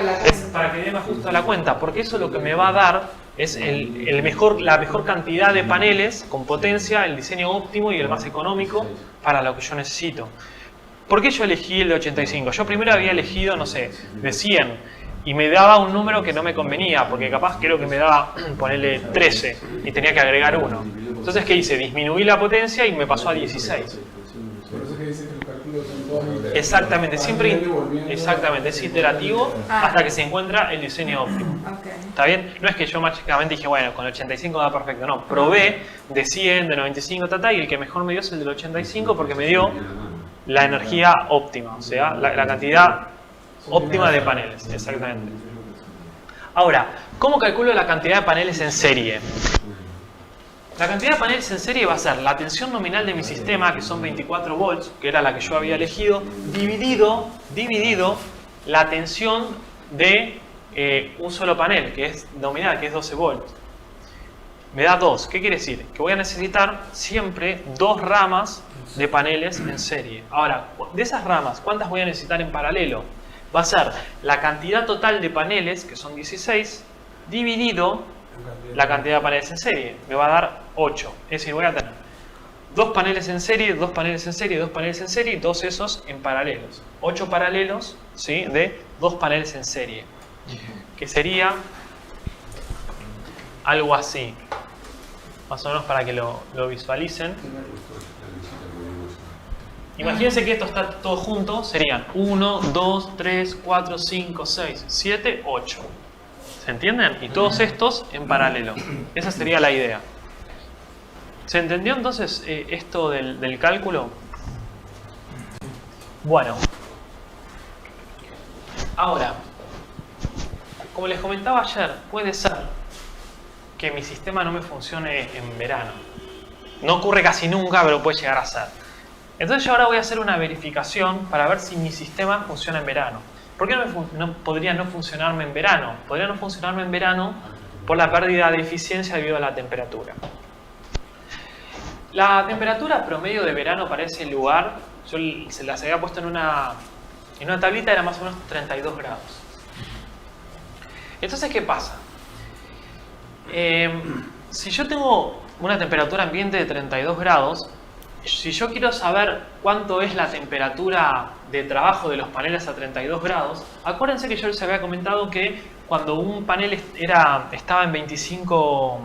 para que dé más justo a la cuenta. Porque eso lo que me va a dar es la mejor cantidad de paneles con potencia, el diseño óptimo y el más económico para lo que yo necesito. ¿Por qué yo elegí el de 85? Yo primero había elegido, no sé, de 100 y me daba un número que no me convenía, porque capaz creo que me daba, ponerle 13 y tenía que agregar uno. Entonces, ¿qué hice? Disminuí la potencia y me pasó a 16. Por eso es que dice que los cálculos son todos Exactamente, siempre es iterativo hasta que se encuentra el diseño óptimo. ¿Está bien? No es que yo mágicamente dije, bueno, con el 85 da perfecto. No, probé de 100, de 95, y el que mejor me dio es el del 85 porque me dio la energía óptima, o sea, la cantidad óptima de paneles. Exactamente. Ahora, ¿cómo calculo la cantidad de paneles en serie? La cantidad de paneles en serie va a ser la tensión nominal de mi sistema, que son 24 volts, que era la que yo había elegido, dividido la tensión de un solo panel, que es nominal, que es 12 volts. Me da 2. ¿Qué quiere decir? Que voy a necesitar siempre 2 ramas de paneles en serie. Ahora, de esas ramas, ¿cuántas voy a necesitar en paralelo? Va a ser la cantidad total de paneles, que son 16, dividido la cantidad de paneles en serie. Me va a dar 8. Es decir, voy a tener 2 paneles en serie, 2 paneles en serie, 2 paneles en serie y 2 esos en paralelos. 8 paralelos, ¿sí?, de 2 paneles en serie. Que sería algo así. Más o menos para que lo visualicen. Imagínense que esto está todo junto. Serían 1, 2, 3, 4, 5, 6, 7, 8. ¿Se entienden? Y todos estos en paralelo. Esa sería la idea. ¿Se entendió entonces esto del cálculo? Bueno. Ahora, como les comentaba ayer, puede ser que mi sistema no me funcione en verano. No ocurre casi nunca, pero puede llegar a ser. Entonces yo ahora voy a hacer una verificación para ver si mi sistema funciona en verano. ¿Por qué no podría no funcionarme en verano? Podría no funcionarme en verano por la pérdida de eficiencia debido a la temperatura. La temperatura promedio de verano para ese lugar, yo se las había puesto en una tablita, era más o menos 32 grados. Entonces, ¿qué pasa? Si yo tengo una temperatura ambiente de 32 grados, si yo quiero saber cuánto es la temperatura de trabajo de los paneles a 32 grados, acuérdense que yo les había comentado que cuando un panel estaba en 25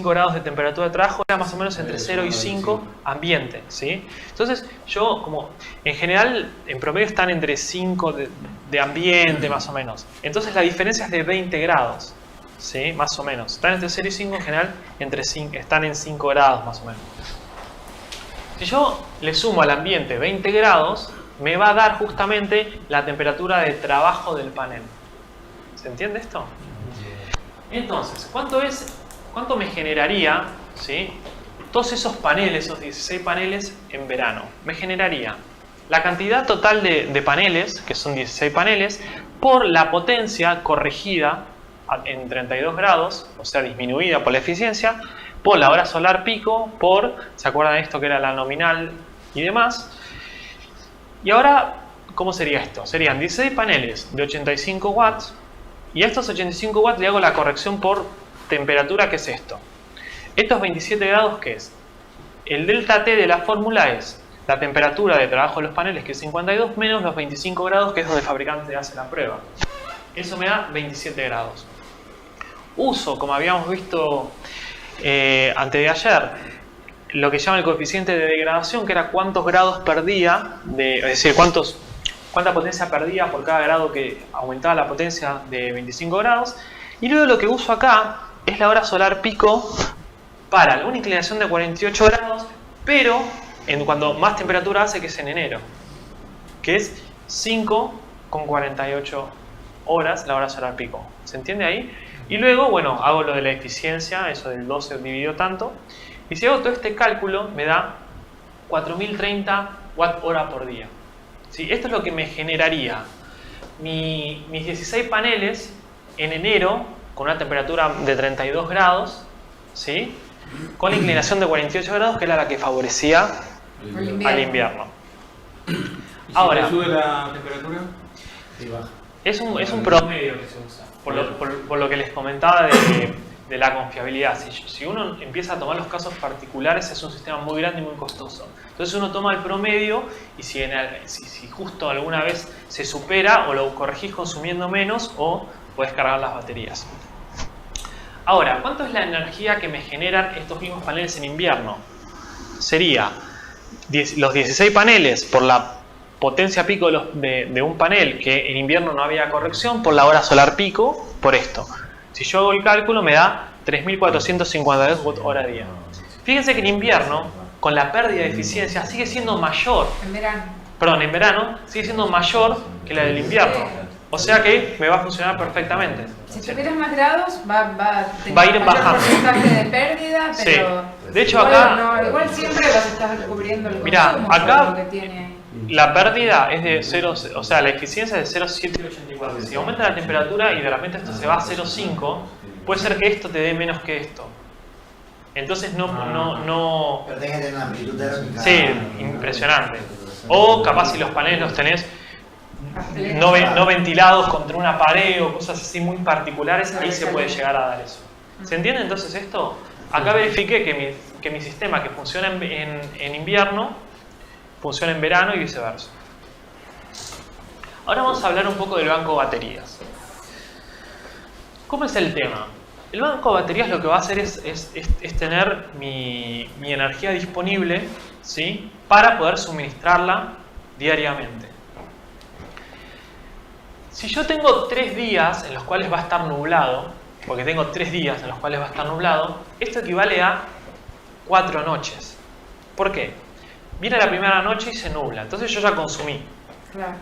grados de temperatura de trabajo, era más o menos entre 0 y 5 ambiente, ¿sí? Entonces, yo, como en general, en promedio están entre 5 de ambiente, más o menos. Entonces, la diferencia es de 20 grados, ¿sí? Más o menos. Están entre 0 y 5, en general, están en 5 grados, más o menos. Si yo le sumo al ambiente 20 grados, me va a dar justamente la temperatura de trabajo del panel. ¿Se entiende esto? Entonces, ¿cuánto me generaría, ¿sí?, todos esos paneles, esos 16 paneles en verano? Me generaría la cantidad total de paneles, que son 16 paneles, por la potencia corregida en 32 grados, o sea, disminuida por la eficiencia, por la hora solar pico, ¿se acuerdan de esto que era la nominal y demás? Y ahora, ¿cómo sería esto? Serían 16 paneles de 85 watts, y a estos 85 watts le hago la corrección por temperatura, que es esto. Estos 27 grados, ¿qué es? El delta T de la fórmula es la temperatura de trabajo de los paneles, que es 52, menos los 25 grados, que es donde el fabricante hace la prueba. Eso me da 27 grados. Uso, como habíamos visto antes de ayer, lo que llama el coeficiente de degradación, que era cuántos grados perdía, es decir, cuánta potencia perdía por cada grado que aumentaba la potencia de 25 grados. Y luego lo que uso acá es la hora solar pico para una inclinación de 48 grados, pero cuando más temperatura hace, que es en enero, que es 5,48 horas la hora solar pico. ¿Se entiende ahí? Y luego, bueno, hago lo de la eficiencia, eso del 12 dividido tanto. Y si hago todo este cálculo, me da 4030 Wh por día. ¿Sí? Esto es lo que me generaría mis 16 paneles en enero con una temperatura de 32 grados, ¿sí? Con la inclinación de 48 grados, que era la que favorecía al invierno. Ahora, ¿Y si sube la temperatura? Sí, baja. es un promedio que se usa, por lo que les comentaba de la confiabilidad. Si uno empieza a tomar los casos particulares, es un sistema muy grande y muy costoso. Entonces uno toma el promedio y si justo alguna vez se supera, o lo corregís consumiendo menos o podés cargar las baterías. Ahora, ¿cuánto es la energía que me generan estos mismos paneles en invierno? Sería los 16 paneles por la potencia pico de un panel, que en invierno no había corrección, por la hora solar pico, por esto. Si yo hago el cálculo me da 3.452 Wh día. Fíjense que en invierno, con la pérdida de eficiencia, sigue siendo mayor. En verano. Perdón, en verano sigue siendo mayor que la del invierno. O sea que me va a funcionar perfectamente. Si tuvieras más grados, va a ir bajando. porcentaje de pérdida, pero Sí. De hecho, igual, acá, no, igual siempre los estás cubriendo el Mirá, consumo, acá- por lo que tiene ahí. la pérdida es de 0, o sea, la eficiencia es de 0,784. Si aumenta la temperatura y de repente esto se va a 0,5, puede ser que esto te dé menos que esto. Entonces no. Pero tenés que tener una amplitud térmica. Sí, impresionante. O capaz si los paneles los tenés no ventilados contra una pared o cosas así muy particulares, ahí se puede llegar a dar eso. ¿Se entiende entonces esto? Acá verifiqué que mi sistema que funciona en invierno funciona en verano y viceversa. Ahora vamos a hablar un poco del banco de baterías. ¿Cómo es el tema? El banco de baterías lo que va a hacer es tener mi energía disponible, ¿sí? Para poder suministrarla diariamente. Si yo tengo 3 días en los cuales va a estar nublado, porque tengo 3 días en los cuales va a estar nublado, esto equivale a 4 noches. ¿Por qué? Viene la primera noche y se nubla, entonces yo ya consumí. Claro.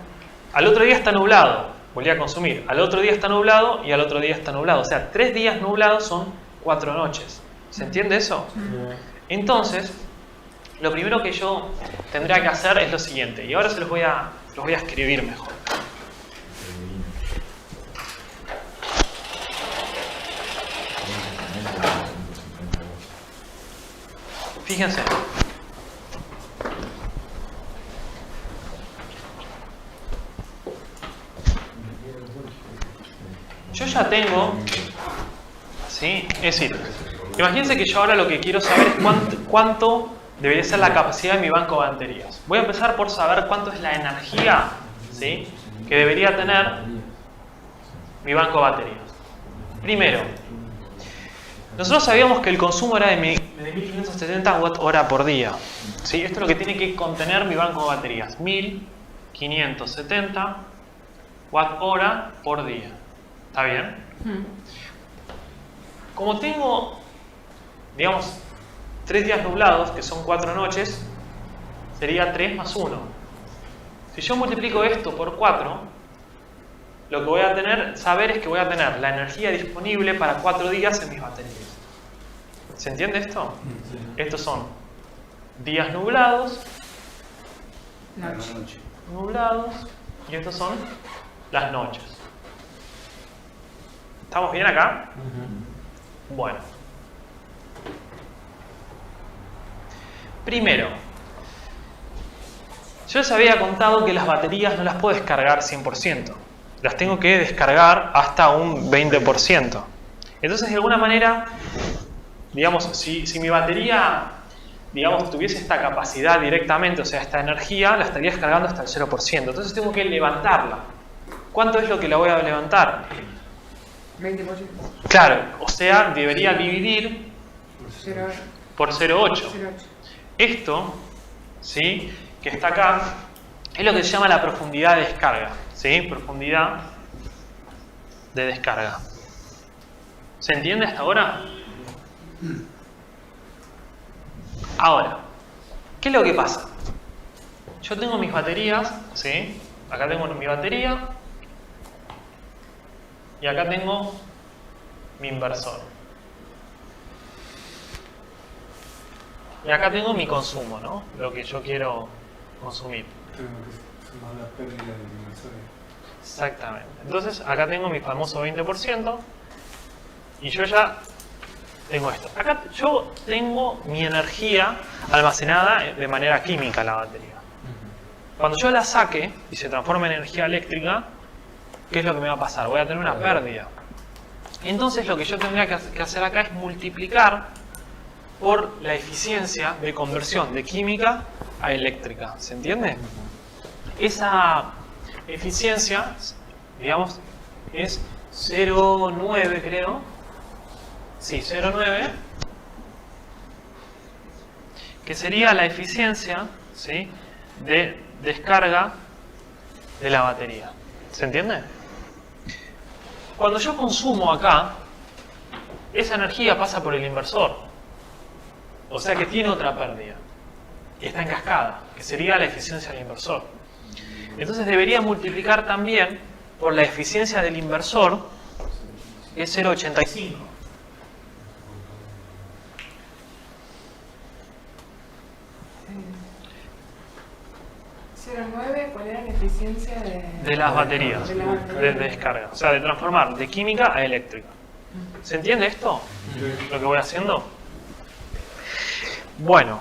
Al otro día está nublado, volví a consumir. Al otro día está nublado y al otro día está nublado. O sea, 3 días nublados son 4 noches. ¿Se entiende eso? Entonces, lo primero que yo tendría que hacer es lo siguiente. Y ahora se los voy a escribir mejor. Fíjense. Yo ya tengo, ¿sí? Es decir, imagínense que yo ahora lo que quiero saber es cuánto debería ser la capacidad de mi banco de baterías. Voy a empezar por saber cuánto es la energía, ¿sí?, que debería tener mi banco de baterías. Primero, nosotros sabíamos que el consumo era de 1570 Wh por día, ¿sí? Esto es lo que tiene que contener mi banco de baterías, 1570 Wh por día. ¿Está bien? Como tengo, digamos, 3 días nublados, que son 4 noches, sería 3 más 1. Si yo multiplico esto por 4, lo que voy a saber es que voy a tener la energía disponible para 4 días en mis baterías. ¿Se entiende esto? Sí. Estos son días nublados, Noche. nublados, y estos son las noches. ¿Estamos bien acá? Bueno. Primero, yo les había contado que las baterías no las puedo descargar 100%. Las tengo que descargar hasta un 20%. Entonces, de alguna manera, digamos, si mi batería, digamos, tuviese esta capacidad directamente, o sea, esta energía, la estaría descargando hasta el 0%. Entonces tengo que levantarla. ¿Cuánto es lo que la voy a levantar? 20%. Claro, o sea, debería dividir 0,8. por 0,8. Esto, ¿sí?, que está acá, es lo que se llama la profundidad de descarga, ¿sí? Profundidad de descarga. ¿Se entiende hasta ahora? Ahora, ¿qué es lo que pasa? Yo tengo mis baterías, ¿sí? Acá tengo mi batería y acá tengo mi inversor. Y acá tengo mi consumo, ¿no? Lo que yo quiero consumir. Creo que es más la pérdida de inversores. Exactamente. Entonces, acá tengo mi famoso 20%. Y yo ya tengo esto. Acá yo tengo mi energía almacenada de manera química en la batería. Cuando yo la saque y se transforme en energía eléctrica, ¿qué es lo que me va a pasar? Voy a tener una pérdida. Entonces lo que yo tendría que hacer acá es multiplicar por la eficiencia de conversión de química a eléctrica. ¿Se entiende? Esa eficiencia, digamos, es 0,9 creo. Sí, 0,9. Que sería la eficiencia, ¿sí?, de descarga de la batería. ¿Se entiende? Cuando yo consumo acá, esa energía pasa por el inversor. O sea que tiene otra pérdida. Y está en cascada, que sería la eficiencia del inversor. Entonces debería multiplicar también por la eficiencia del inversor, que es 0,85. ¿Cuál era la eficiencia de las baterías, de descarga? O sea, de transformar de química a eléctrica. ¿Se entiende esto? Lo que voy haciendo. Bueno,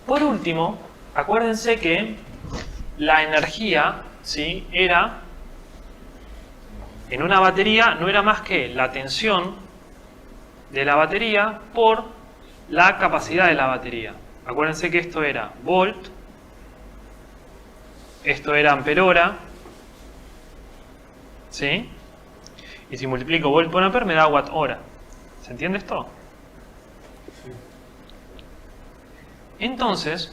por último, acuérdense que la energía, ¿sí?, era, en una batería, no era más que la tensión de la batería por la capacidad de la batería. Acuérdense que esto era volt, esto era amperhora, ¿sí? Y si multiplico volt por ampere me da watt hora. ¿Se entiende esto? Entonces,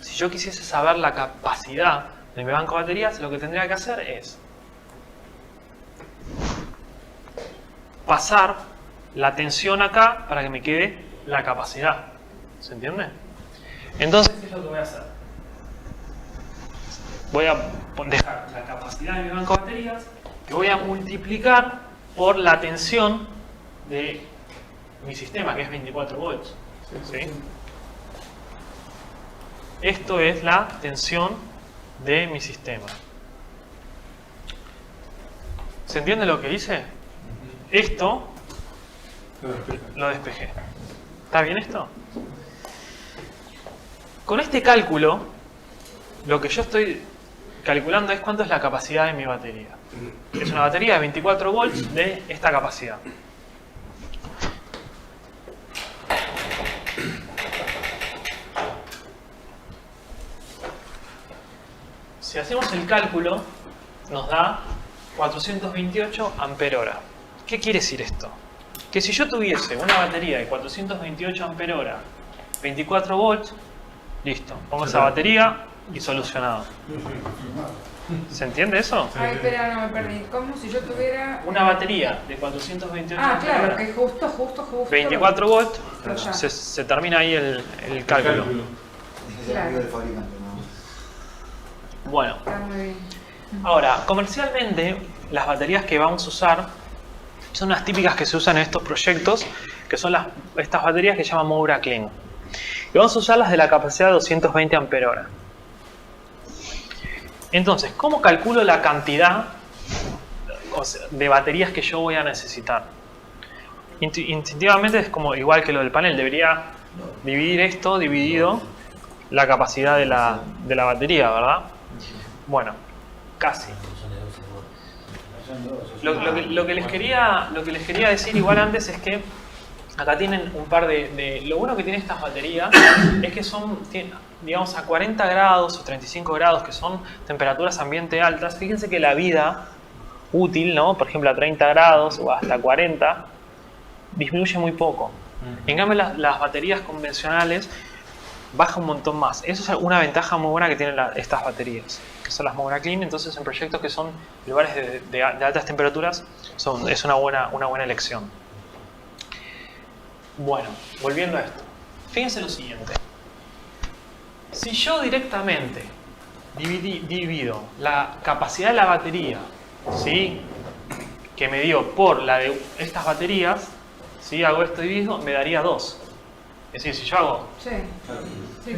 si yo quisiese saber la capacidad de mi banco de baterías, lo que tendría que hacer es pasar la tensión acá para que me quede la capacidad. ¿Se entiende? Entonces, ¿qué es lo que voy a hacer? Voy a dejar la capacidad de mi banco de baterías, que voy a multiplicar por la tensión de mi sistema, que es 24 volts. ¿Sí? Esto es la tensión de mi sistema. ¿Se entiende lo que hice? Esto lo despejé. ¿Está bien esto? Con este cálculo, lo que yo estoy calculando es cuánto es la capacidad de mi batería. Es una batería de 24 volts de esta capacidad. Si hacemos el cálculo, nos da 428 ampere hora. ¿Qué quiere decir esto? Que si yo tuviese una batería de 428 ampere hora, 24 volts, listo, pongo esa batería y solucionado. ¿Se entiende eso? Ay, espera, no me perdí. ¿Cómo si yo tuviera Una batería de 428 Ah, ampere claro, hora, que justo 24 volts, Ya. se termina ahí el cálculo. Es el amigo del fabricante, ¿no? Bueno, Está muy bien. ahora, comercialmente, las baterías que vamos a usar son las típicas que se usan en estos proyectos, que son estas baterías que se llaman Moura Clean. Y vamos a usarlas de la capacidad de 220 ampere hora. Entonces, ¿cómo calculo la cantidad de baterías que yo voy a necesitar? Instintivamente es como igual que lo del panel, debería dividir esto dividido la capacidad de la batería, ¿verdad? Bueno, casi. Lo que les quería decir igual antes es que acá tienen un par de... Lo bueno que tienen estas baterías es que son, digamos, a 40 grados o 35 grados, que son temperaturas ambiente altas. Fíjense que la vida útil, ¿no? Por ejemplo, a 30 grados o hasta 40, disminuye muy poco. En cambio, las baterías convencionales baja un montón más. Eso es una ventaja muy buena que tienen estas baterías, que son las Moura Clean. Entonces, en proyectos que son lugares de altas temperaturas, es una buena elección. Bueno, volviendo a esto. Fíjense lo siguiente. Si yo directamente divido la capacidad de la batería, ¿sí?, que me dio por la de estas baterías, ¿sí?, hago esto dividido, me daría 2. Es decir, si yo hago... Sí. Sí.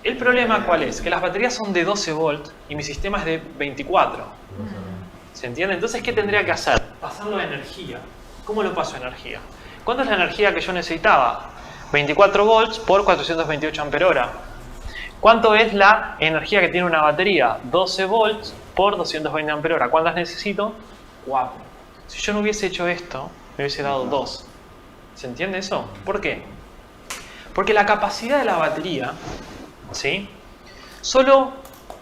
El problema, ¿cuál es? Que las baterías son de 12 volts y mi sistema es de 24. ¿Se entiende? Entonces, ¿qué tendría que hacer? Pasarlo a energía. ¿Cómo lo paso a energía? ¿Cuánto es la energía que yo necesitaba? 24 volts por 428 ampere-hora. ¿Cuánto es la energía que tiene una batería? 12 volts por 220 ampere-hora. ¿Cuántas necesito? 4. Si yo no hubiese hecho esto, me hubiese dado 2. ¿Se entiende eso? ¿Por qué? Porque la capacidad de la batería, ¿sí?, solo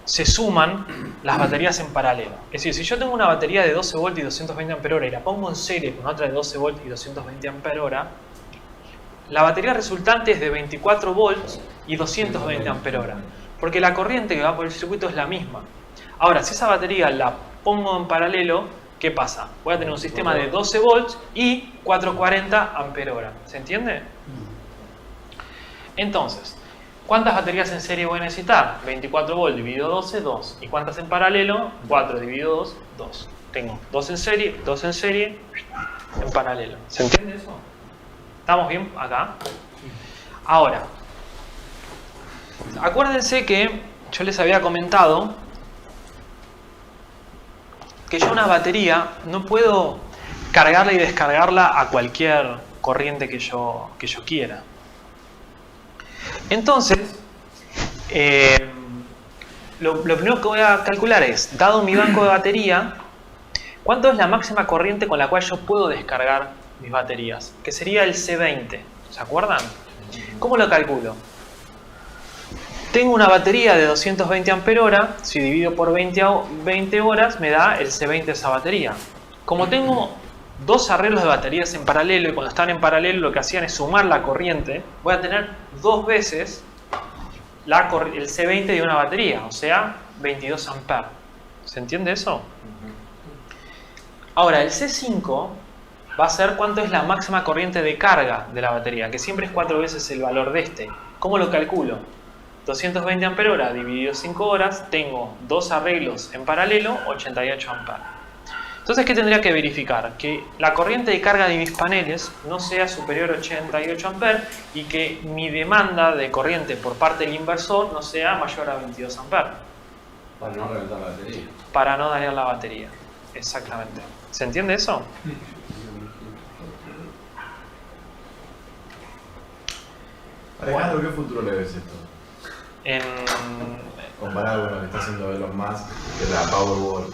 se suman las baterías en paralelo. Es decir, si yo tengo una batería de 12 volts y 220 ampere-hora y la pongo en serie con otra de 12 volts y 220 ampere-hora, la batería resultante es de 24 volts y 220 ampere-hora, porque la corriente que va por el circuito es la misma. Ahora, si esa batería la pongo en paralelo, ¿qué pasa? Voy a tener un sistema de 12 volts y 440 ampere-hora. ¿Se entiende? Entonces, ¿cuántas baterías en serie voy a necesitar? 24 volts dividido 12, 2. ¿Y cuántas en paralelo? 4 dividido 2, 2. Tengo 2 en serie, en paralelo. ¿Se entiende eso? ¿Estamos bien acá? Ahora, acuérdense que yo les había comentado que yo una batería no puedo cargarla y descargarla a cualquier corriente que yo quiera. Entonces, lo primero que voy a calcular es, dado mi banco de batería, ¿cuánto es la máxima corriente con la cual yo puedo descargar mis baterías? Que sería el C20. ¿Se acuerdan? ¿Cómo lo calculo? Tengo una batería de 220 ampere-hora, si divido por 20 horas me da el C20 de esa batería. Como tengo dos arreglos de baterías en paralelo y cuando están en paralelo lo que hacían es sumar la corriente, voy a tener dos veces el C20 de una batería, o sea, 22 amperes. ¿Se entiende eso? Ahora, el C5 va a ser cuánto es la máxima corriente de carga de la batería, que siempre es 4 veces el valor de este. ¿Cómo lo calculo? 220 ampere-hora dividido 5 horas, tengo dos arreglos en paralelo, 88 amperes. Entonces, ¿qué tendría que verificar? Que la corriente de carga de mis paneles no sea superior a 88 amperes y que mi demanda de corriente por parte del inversor no sea mayor a 22 amperes. Para no reventar la batería. Para no dañar la batería. Exactamente. ¿Se entiende eso? Alejandro, ¿qué futuro le ves esto? Comparado con lo que está haciendo Elon Musk, que es la Powerwall.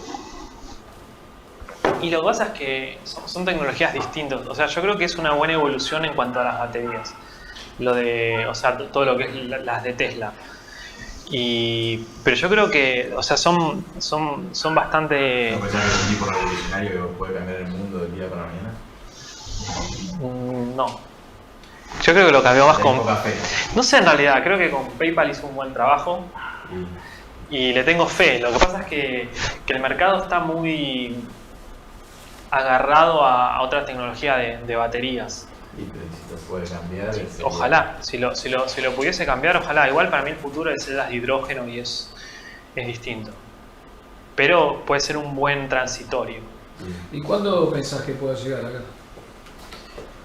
Y lo que pasa es que son tecnologías distintas. O sea, yo creo que es una buena evolución en cuanto a las baterías. O sea, todo lo que es las de Tesla. Pero yo creo que, o sea, son bastante... ¿No pensás que es un tipo revolucionario que puede cambiar el mundo del día para mañana? No. Yo creo que lo cambió más con... Poca fe. No sé, en realidad, creo que con PayPal hizo un buen trabajo. Y le tengo fe. Lo que pasa es que el mercado está muy agarrado a otra tecnología de baterías. Y si lo puede cambiar... Ojalá, si lo pudiese cambiar, ojalá. Igual para mí el futuro es las de hidrógeno y es distinto. Pero puede ser un buen transitorio. ¿Y cuándo pensás que pueda llegar acá?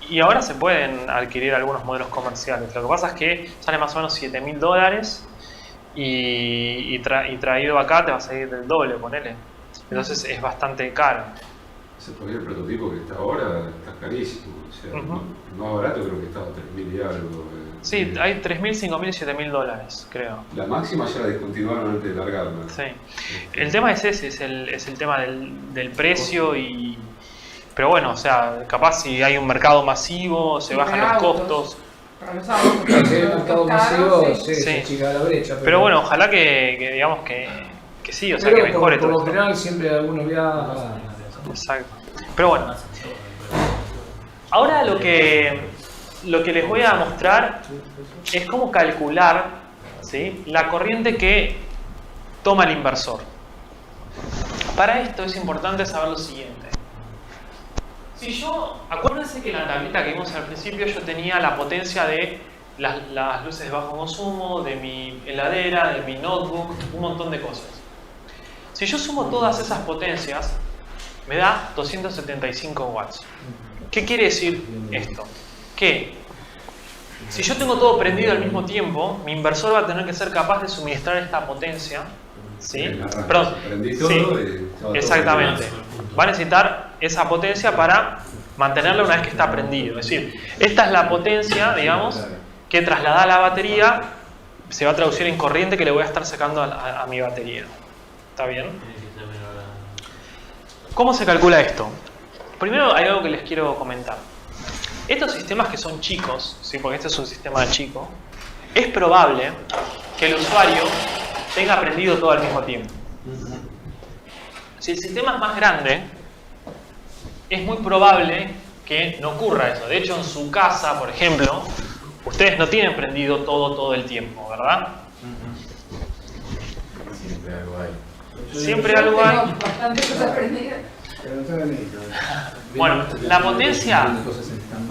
Y ahora se pueden adquirir algunos modelos comerciales. Lo que pasa es que sale más o menos $7.000 y traído acá te va a salir del doble, ponele. Entonces es bastante caro. Todavía el prototipo que está ahora está carísimo. O sea, más barato creo que estaba $3.000 y algo. Sí, hay $3.000, $5.000 y $7.000, creo. La máxima ya la descontinuaron antes de largarla. Sí. El tema es ese, es el tema del precio y... Pero bueno, o sea, capaz si hay un mercado masivo, se bajan los costos. Para los autos, Si hay un mercado masivo, sí. se achica la brecha. Pero bueno, ojalá que digamos que sí, o sea, que mejore todo por lo esto. general siempre algunos viajan. Exacto. Pero bueno, ahora lo que les voy a mostrar es cómo calcular, ¿sí?, la corriente que toma el inversor. Para esto es importante saber lo siguiente. Acuérdense que en la tablita que vimos al principio yo tenía la potencia de las luces de bajo consumo, de mi heladera, de mi notebook, un montón de cosas. Si yo sumo todas esas potencias, me da 275 watts. ¿Qué quiere decir esto? Que si yo tengo todo prendido al mismo tiempo, mi inversor va a tener que ser capaz de suministrar esta potencia. ¿Sí? Perdón. Prendí todo Sí, y estaba todo exactamente. Va a necesitar esa potencia para mantenerla una vez que está prendido. Es decir, esta es la potencia, digamos, que trasladada a la batería se va a traducir en corriente que le voy a estar sacando a mi batería. ¿Está bien? ¿Cómo se calcula esto? Primero hay algo que les quiero comentar. Estos sistemas que son chicos, ¿sí? Porque este es un sistema chico, es probable que el usuario tenga prendido todo al mismo tiempo. Si el sistema es más grande, es muy probable que no ocurra eso. De hecho, en su casa, por ejemplo, ustedes no tienen prendido todo el tiempo, ¿verdad? Siempre algo hay. Siempre algo hay. Tengo bastante cosas prendidas. Pero no está bien. Bueno, la potencia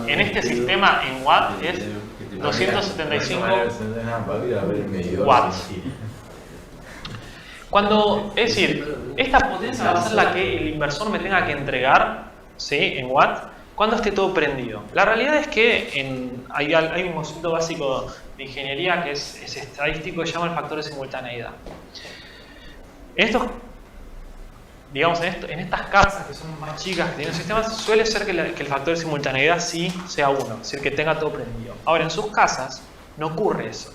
en este sistema en watt es 275 watts. Es decir, esta potencia va a ser la que el inversor me tenga que entregar, ¿sí? En watt, cuando esté todo prendido. La realidad es que hay un concepto básico de ingeniería que es estadístico que se llama el factor de simultaneidad. Digamos, en estas casas que son más chicas, que tienen sistemas, suele ser que el factor de simultaneidad sí sea 1, es decir, que tenga todo prendido. Ahora, en sus casas no ocurre eso.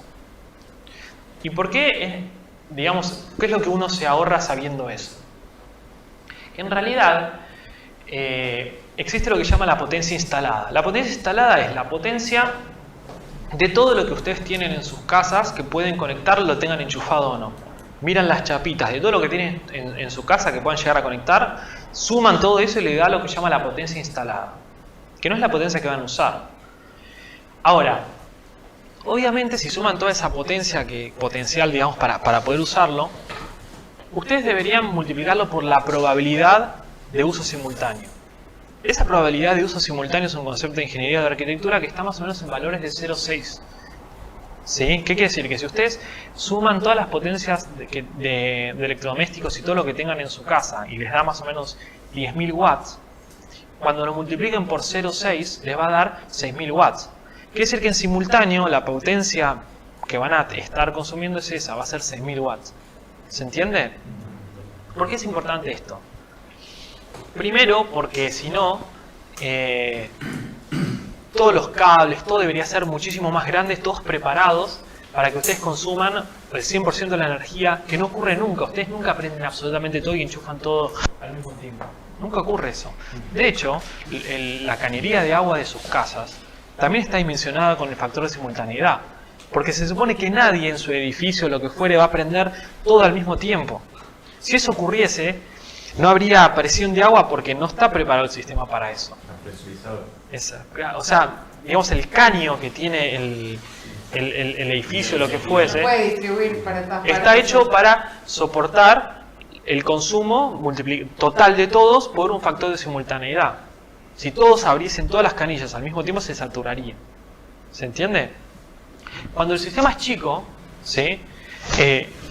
¿Y por qué? Digamos, ¿qué es lo que uno se ahorra sabiendo eso? En realidad, existe lo que se llama la potencia instalada. La potencia instalada es la potencia de todo lo que ustedes tienen en sus casas que pueden conectarlo, lo tengan enchufado o no. Miran las chapitas de todo lo que tienen en su casa que puedan llegar a conectar, suman todo eso y le da lo que se llama la potencia instalada, que no es la potencia que van a usar. Ahora, obviamente si suman toda esa potencia potencial, digamos, para poder usarlo, ustedes deberían multiplicarlo por la probabilidad de uso simultáneo. Esa probabilidad de uso simultáneo es un concepto de ingeniería de arquitectura que está más o menos en valores de 0,6. ¿Sí? ¿Qué quiere decir? Que si ustedes suman todas las potencias de electrodomésticos y todo lo que tengan en su casa y les da más o menos 10.000 watts, cuando lo multipliquen por 0,6 les va a dar 6.000 watts. Quiere decir que en simultáneo la potencia que van a estar consumiendo es esa, va a ser 6.000 watts. ¿Se entiende? ¿Por qué es importante esto? Primero, porque si no, todos los cables, todo debería ser muchísimo más grande, todos preparados para que ustedes consuman el 100% de la energía, que no ocurre nunca. Ustedes nunca prenden absolutamente todo y enchufan todo al mismo tiempo. Nunca ocurre eso. De hecho, la cañería de agua de sus casas también está dimensionada con el factor de simultaneidad, porque se supone que nadie en su edificio, lo que fuere, va a prender todo al mismo tiempo. Si eso ocurriese, no habría presión de agua porque no está preparado el sistema para eso. O sea, digamos, el caño que tiene el edificio, lo que fuese, puede distribuir para está hecho para soportar el consumo total de todos por un factor de simultaneidad. Si todos abriesen todas las canillas al mismo tiempo, se saturaría. ¿Se entiende? Cuando el sistema es chico, ¿sí?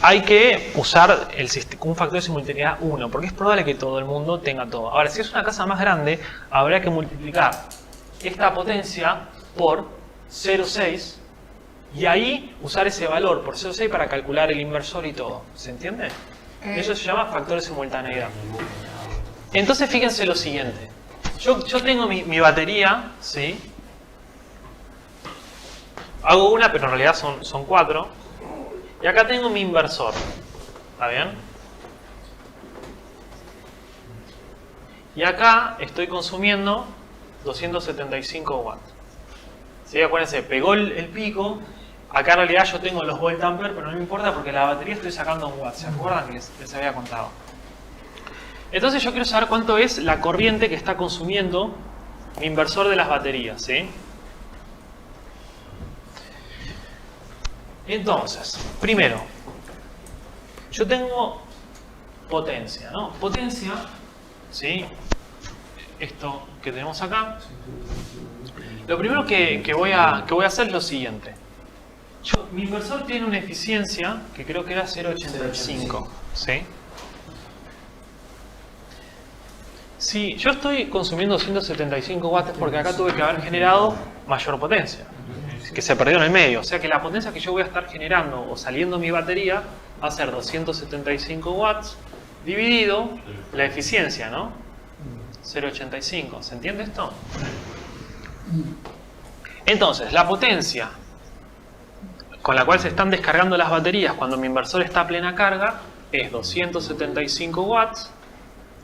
Hay que usar un factor de simultaneidad 1, porque es probable que todo el mundo tenga todo. Ahora, si es una casa más grande, habrá que multiplicar esta potencia por 0,6 y ahí usar ese valor por 0,6 para calcular el inversor y todo. ¿Se entiende? Eso se llama factor de simultaneidad. Entonces, fíjense lo siguiente. Yo tengo mi batería, ¿sí? Hago una, pero en realidad son 4. Y acá tengo mi inversor. ¿Está bien? Y acá estoy consumiendo 275 watts. ¿Sí? Acuérdense, pegó el pico. Acá en realidad yo tengo los voltampere, pero no me importa porque la batería estoy sacando un watt. ¿Se acuerdan que les había contado? Entonces yo quiero saber cuánto es la corriente que está consumiendo mi inversor de las baterías. ¿Sí? Entonces, primero, yo tengo potencia, ¿no? Potencia, ¿sí? Esto que tenemos acá. Lo primero que voy a hacer es lo siguiente. Mi inversor tiene una eficiencia que creo que era 0,85, ¿sí? Si yo estoy consumiendo 275 watts porque acá tuve que haber generado mayor potencia, que se perdió en el medio. O sea que la potencia que yo voy a estar generando o saliendo mi batería va a ser 275 watts dividido la eficiencia, ¿no? 0,85. ¿Se entiende esto? Entonces, la potencia con la cual se están descargando las baterías cuando mi inversor está a plena carga es 275 watts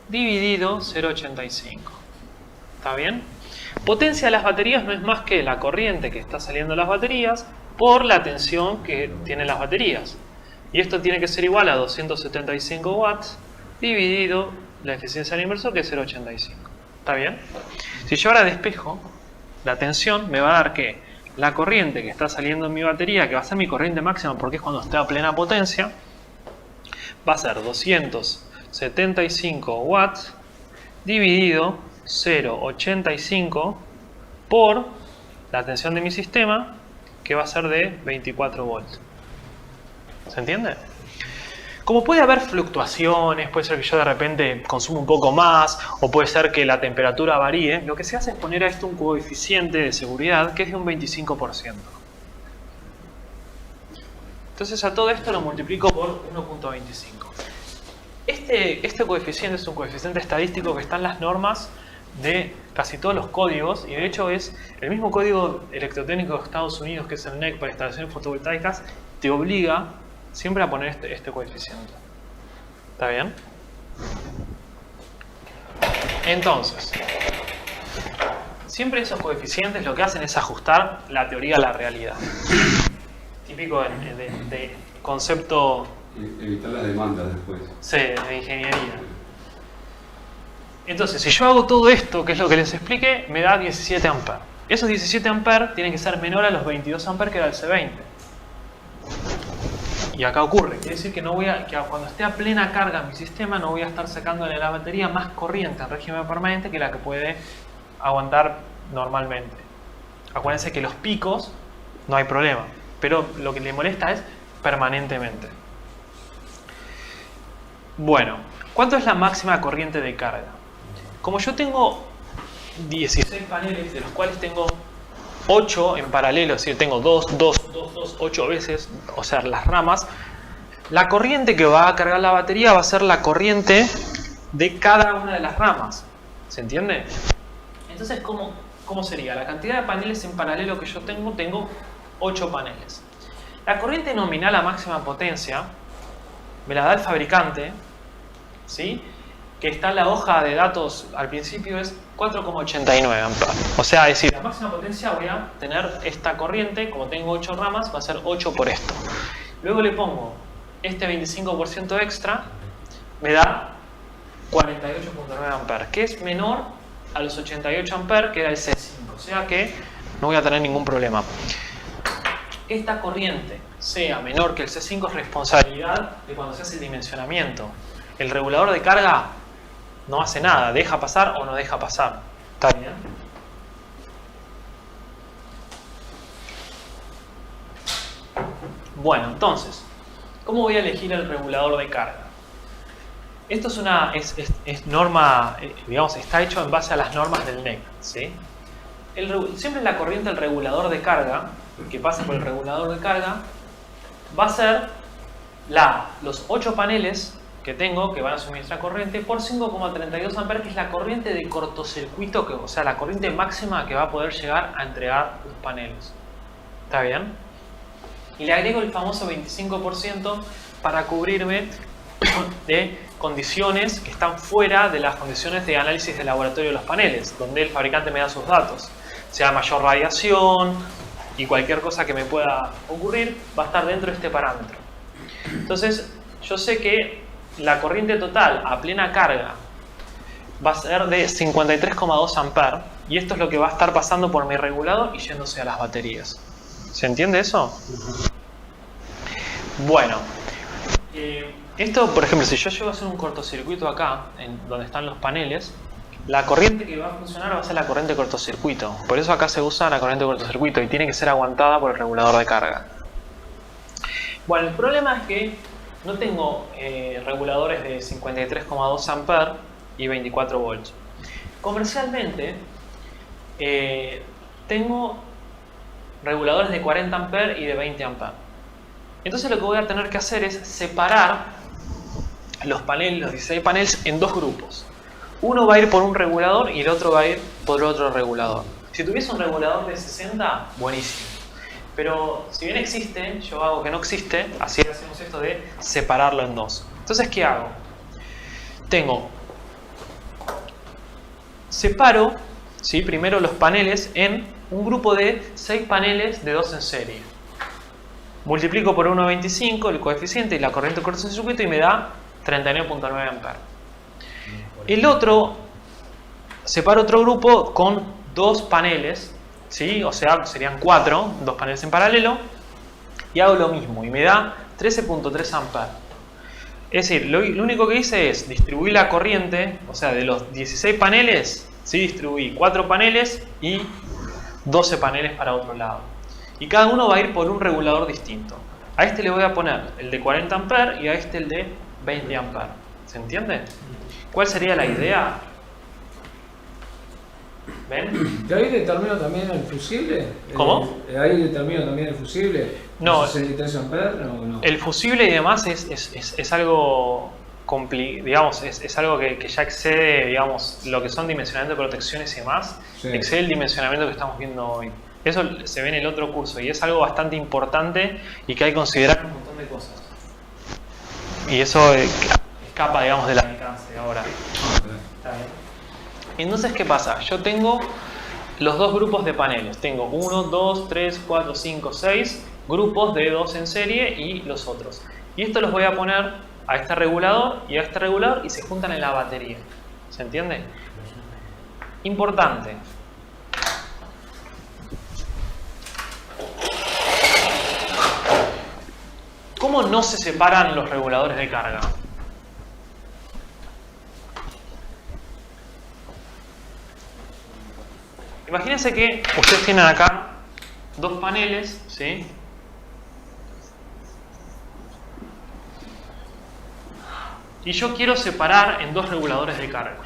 dividido 0,85. ¿Está bien? Potencia de las baterías no es más que la corriente que está saliendo de las baterías por la tensión que tienen las baterías. Y esto tiene que ser igual a 275 watts dividido la eficiencia del inversor, que es 0,85. ¿Está bien? Si yo ahora despejo la tensión, me va a dar que la corriente que está saliendo en mi batería, que va a ser mi corriente máxima porque es cuando esté a plena potencia, va a ser 275 watts dividido 0,85 por la tensión de mi sistema, que va a ser de 24 volts. ¿Se entiende? Como puede haber fluctuaciones, puede ser que yo de repente consuma un poco más, o puede ser que la temperatura varíe, lo que se hace es poner a esto un coeficiente de seguridad que es de un 25%. Entonces a todo esto lo multiplico por 1.25. Este coeficiente es un coeficiente estadístico que está en las normas de casi todos los códigos, y de hecho es el mismo código electrotécnico de Estados Unidos, que es el NEC para instalaciones fotovoltaicas, te obliga siempre a poner este coeficiente. ¿Está bien? Entonces, siempre esos coeficientes lo que hacen es ajustar la teoría a la realidad. Típico de concepto... Evitar las demandas después. Sí, de ingeniería. Entonces, si yo hago todo esto, que es lo que les expliqué, me da 17 amperes. Esos 17 amperes tienen que ser menor a los 22 amperes que era el C20. Y acá ocurre, quiere decir que cuando esté a plena carga mi sistema no voy a estar sacándole a la batería más corriente en régimen permanente que la que puede aguantar normalmente. Acuérdense que los picos no hay problema, pero lo que le molesta es permanentemente. Bueno, ¿cuánto es la máxima corriente de carga? Como yo tengo 16 paneles, de los cuales tengo 8 en paralelo, es decir, tengo 2, 8 veces, o sea, las ramas, la corriente que va a cargar la batería va a ser la corriente de cada una de las ramas. ¿Se entiende? Entonces, ¿cómo sería? La cantidad de paneles en paralelo que yo tengo 8 paneles. La corriente nominal a máxima potencia me la da el fabricante, ¿sí? Que está en la hoja de datos al principio, es 4,89 amperes. O sea, es decir, la máxima potencia voy a tener esta corriente, como tengo 8 ramas, va a ser 8 por esto. Luego le pongo este 25% extra, me da 48,9 amperes, que es menor a los 88 amperes que era el C5. O sea que no voy a tener ningún problema. Esta corriente sea menor que el C5 es responsabilidad de cuando se hace el dimensionamiento. El regulador de carga no hace nada, deja pasar o no deja pasar. ¿Está bien? Bueno, entonces, ¿cómo voy a elegir el regulador de carga? Esto es norma, digamos, está hecho en base a las normas del NEC, ¿sí? Siempre la corriente del regulador de carga, que pasa por el regulador de carga, va a ser los 8 paneles que tengo, que van a suministrar corriente, por 5,32 amperes, que es la corriente de cortocircuito, o sea, la corriente máxima que va a poder llegar a entregar los paneles. ¿Está bien? Y le agrego el famoso 25% para cubrirme de condiciones que están fuera de las condiciones de análisis de laboratorio de los paneles, donde el fabricante me da sus datos. Sea mayor radiación y cualquier cosa que me pueda ocurrir, va a estar dentro de este parámetro. Entonces, yo sé que la corriente total a plena carga va a ser de 53,2 amperes, y esto es lo que va a estar pasando por mi regulador y yéndose a las baterías. ¿Se entiende eso? Bueno, esto, por ejemplo, si yo llego a hacer un cortocircuito acá, donde están los paneles, la corriente que va a funcionar va a ser la corriente de cortocircuito. Por eso acá se usa la corriente de cortocircuito y tiene que ser aguantada por el regulador de carga. Bueno, el problema es que no tengo reguladores de 53,2 amperes y 24 volts. Comercialmente, tengo reguladores de 40 amperes y de 20 amperes. Entonces lo que voy a tener que hacer es separar los paneles, los 16 paneles, en dos grupos. uno va a ir por un regulador y el otro va a ir por otro regulador. Si tuviese un regulador de 60, buenísimo. Pero si bien existe, yo hago que no existe, así hacemos esto de separarlo en dos. Entonces, ¿qué hago? Separo, ¿sí?, primero los paneles en un grupo de 6 paneles de 2 en serie. Multiplico por 1,25 el coeficiente y la corriente de cortocircuito y me da 39.9 amperes. El otro, separo otro grupo con 2 paneles, ¿sí? O sea, serían 4, 2 paneles en paralelo, y hago lo mismo y me da 13.3 amperes. Es decir, lo único que hice es distribuir la corriente, o sea, de los 16 paneles, ¿sí?, distribuí 4 paneles y 12 paneles para otro lado. Y cada uno va a ir por un regulador distinto. A este le voy a poner el de 40 amperes y a este el de 20 amperes. ¿Se entiende? ¿Cuál sería la idea? ¿Ven? ¿Y ahí determino también el fusible? ¿Cómo? ¿Ahí determino también el fusible? No. 63 amperes, no. El fusible y demás es algo digamos, es algo que ya excede, digamos, lo que son dimensionamiento de protecciones y demás, Sí. excede el dimensionamiento que estamos viendo hoy. Eso se ve en el otro curso y es algo bastante importante y que hay que considerar un montón de cosas. Y eso escapa, digamos, del alcance de ahora. ¿Está bien? Entonces, ¿qué pasa? Yo tengo los dos grupos de paneles. Tengo 1, 2, 3, 4, 5, 6 grupos de 2 en serie y los otros. Y esto los voy a poner a este regulador y a este regulador y se juntan en la batería. ¿Se entiende? Importante. ¿Cómo no se separan los reguladores de carga? Imagínense que ustedes tienen acá 2 paneles, ¿sí? Y yo quiero separar en 2 reguladores de carga.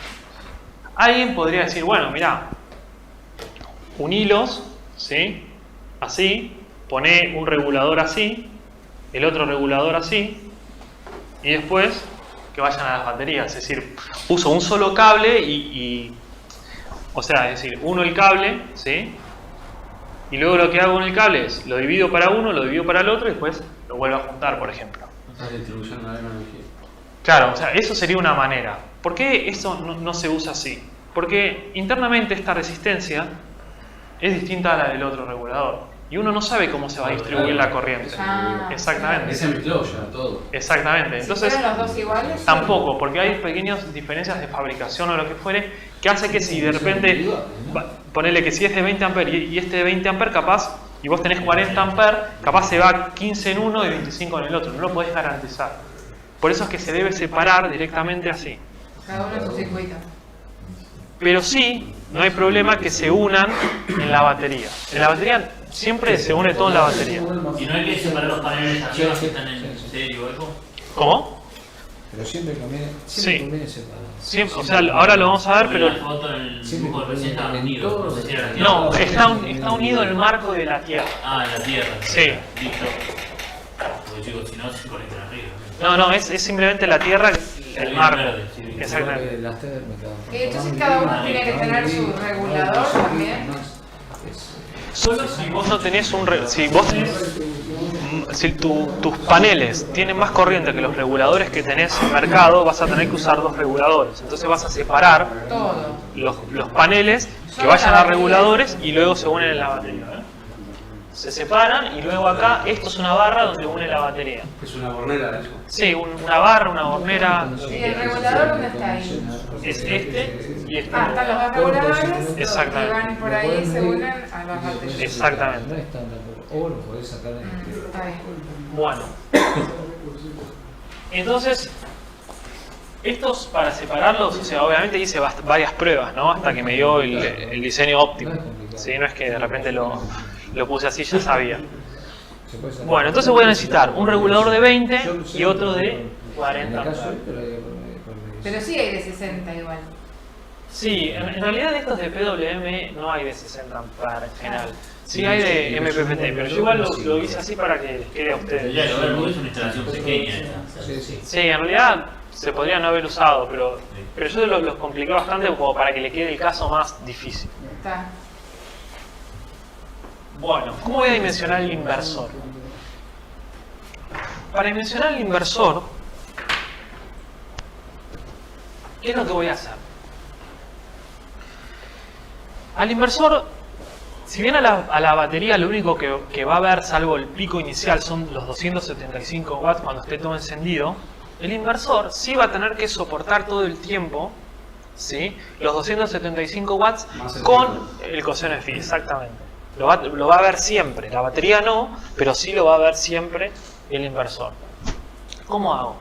Alguien podría decir, bueno, mirá, unilos, ¿sí?, así, poné un regulador así, el otro regulador así, y después que vayan a las baterías. Es decir, uso un solo cable o sea, es decir, uno el cable, ¿sí?, y luego lo que hago con el cable es lo divido para uno, lo divido para el otro y después lo vuelvo a juntar, por ejemplo. Esa distribución de la energía. Claro, o sea, eso sería una manera. ¿Por qué eso no se usa así? Porque internamente esta resistencia es distinta a la del otro regulador. Y uno no sabe cómo se va a distribuir la corriente. Ah, Exactamente. Es en closure todo. Exactamente. Entonces, ¿fueron los dos iguales? tampoco, porque hay pequeñas diferencias de fabricación o lo que fuere, que hace que si de repente, ponele que si es de 20 amperes y este de 20 amperes, capaz, y vos tenés 40 amperes, capaz se va 15 en uno y 25 en el otro. No lo podés garantizar. Por eso es que se debe separar directamente así. Cada uno en su circuito. Pero sí, no hay problema que se unan en la batería. En la batería siempre se une todo en la batería. Y no hay que separar los paneles arriba que están en serio o algo. ¿Cómo? Pero siempre conviene separar. Siempre, o sea, ahora lo vamos a ver, pero... La foto en el dibujo recién estaban unidos. No sé si era la Tierra. No, está unido el marco de la Tierra. Ah, en la Tierra. Sí. Listo. Porque chicos, si no se conectan arriba. No, es simplemente la Tierra, el marco. Exactamente. Las térmicas. Y entonces cada uno tiene que tener su regulador también. Solo si vos no tenés si tus paneles tienen más corriente que los reguladores que tenés en el mercado, vas a tener que usar 2 reguladores. Entonces vas a separar Todo. los paneles que vayan a reguladores y luego se unen en la batería. Se separan y luego acá, esto es una barra donde une la batería. Es una bornera eso. Sí, una barra, una hornera. ¿Y el regulador dónde está ahí? Es este y este. Ah, están los dos reguladores Exactamente. que van por ahí y se unen a las baterías. Exactamente. No es tanto, o lo podés sacar en Está bien. Bueno. Entonces, estos para separarlos, o sea, obviamente hice varias pruebas, ¿no? Hasta que me dio el diseño óptimo. ¿Sí? No es que de repente lo puse así, ya sabía. Bueno, entonces voy a necesitar un regulador de 20 y otro de 40 amperes. Pero sí hay de 60 igual. Sí, en realidad estos de PWM no hay de 60 amperes en general. Sí hay de MPPT, pero yo igual lo hice así para que les quede a ustedes. Ya, lo veo, es una instalación pequeña esta. Sí, en realidad se podría no haber usado, pero yo los compliqué bastante como para que le quede el caso más difícil. Está. Bueno, ¿cómo voy a dimensionar el inversor? Para dimensionar el inversor, ¿qué es lo que voy a hacer? Al inversor, si bien a la batería lo único que va a haber, salvo el pico inicial, son los 275 watts cuando esté todo encendido, el inversor sí va a tener que soportar todo el tiempo, ¿sí?, los 275 watts con el coseno de phi, exactamente. Lo va a ver siempre, la batería no, pero sí lo va a ver siempre el inversor. ¿Cómo hago?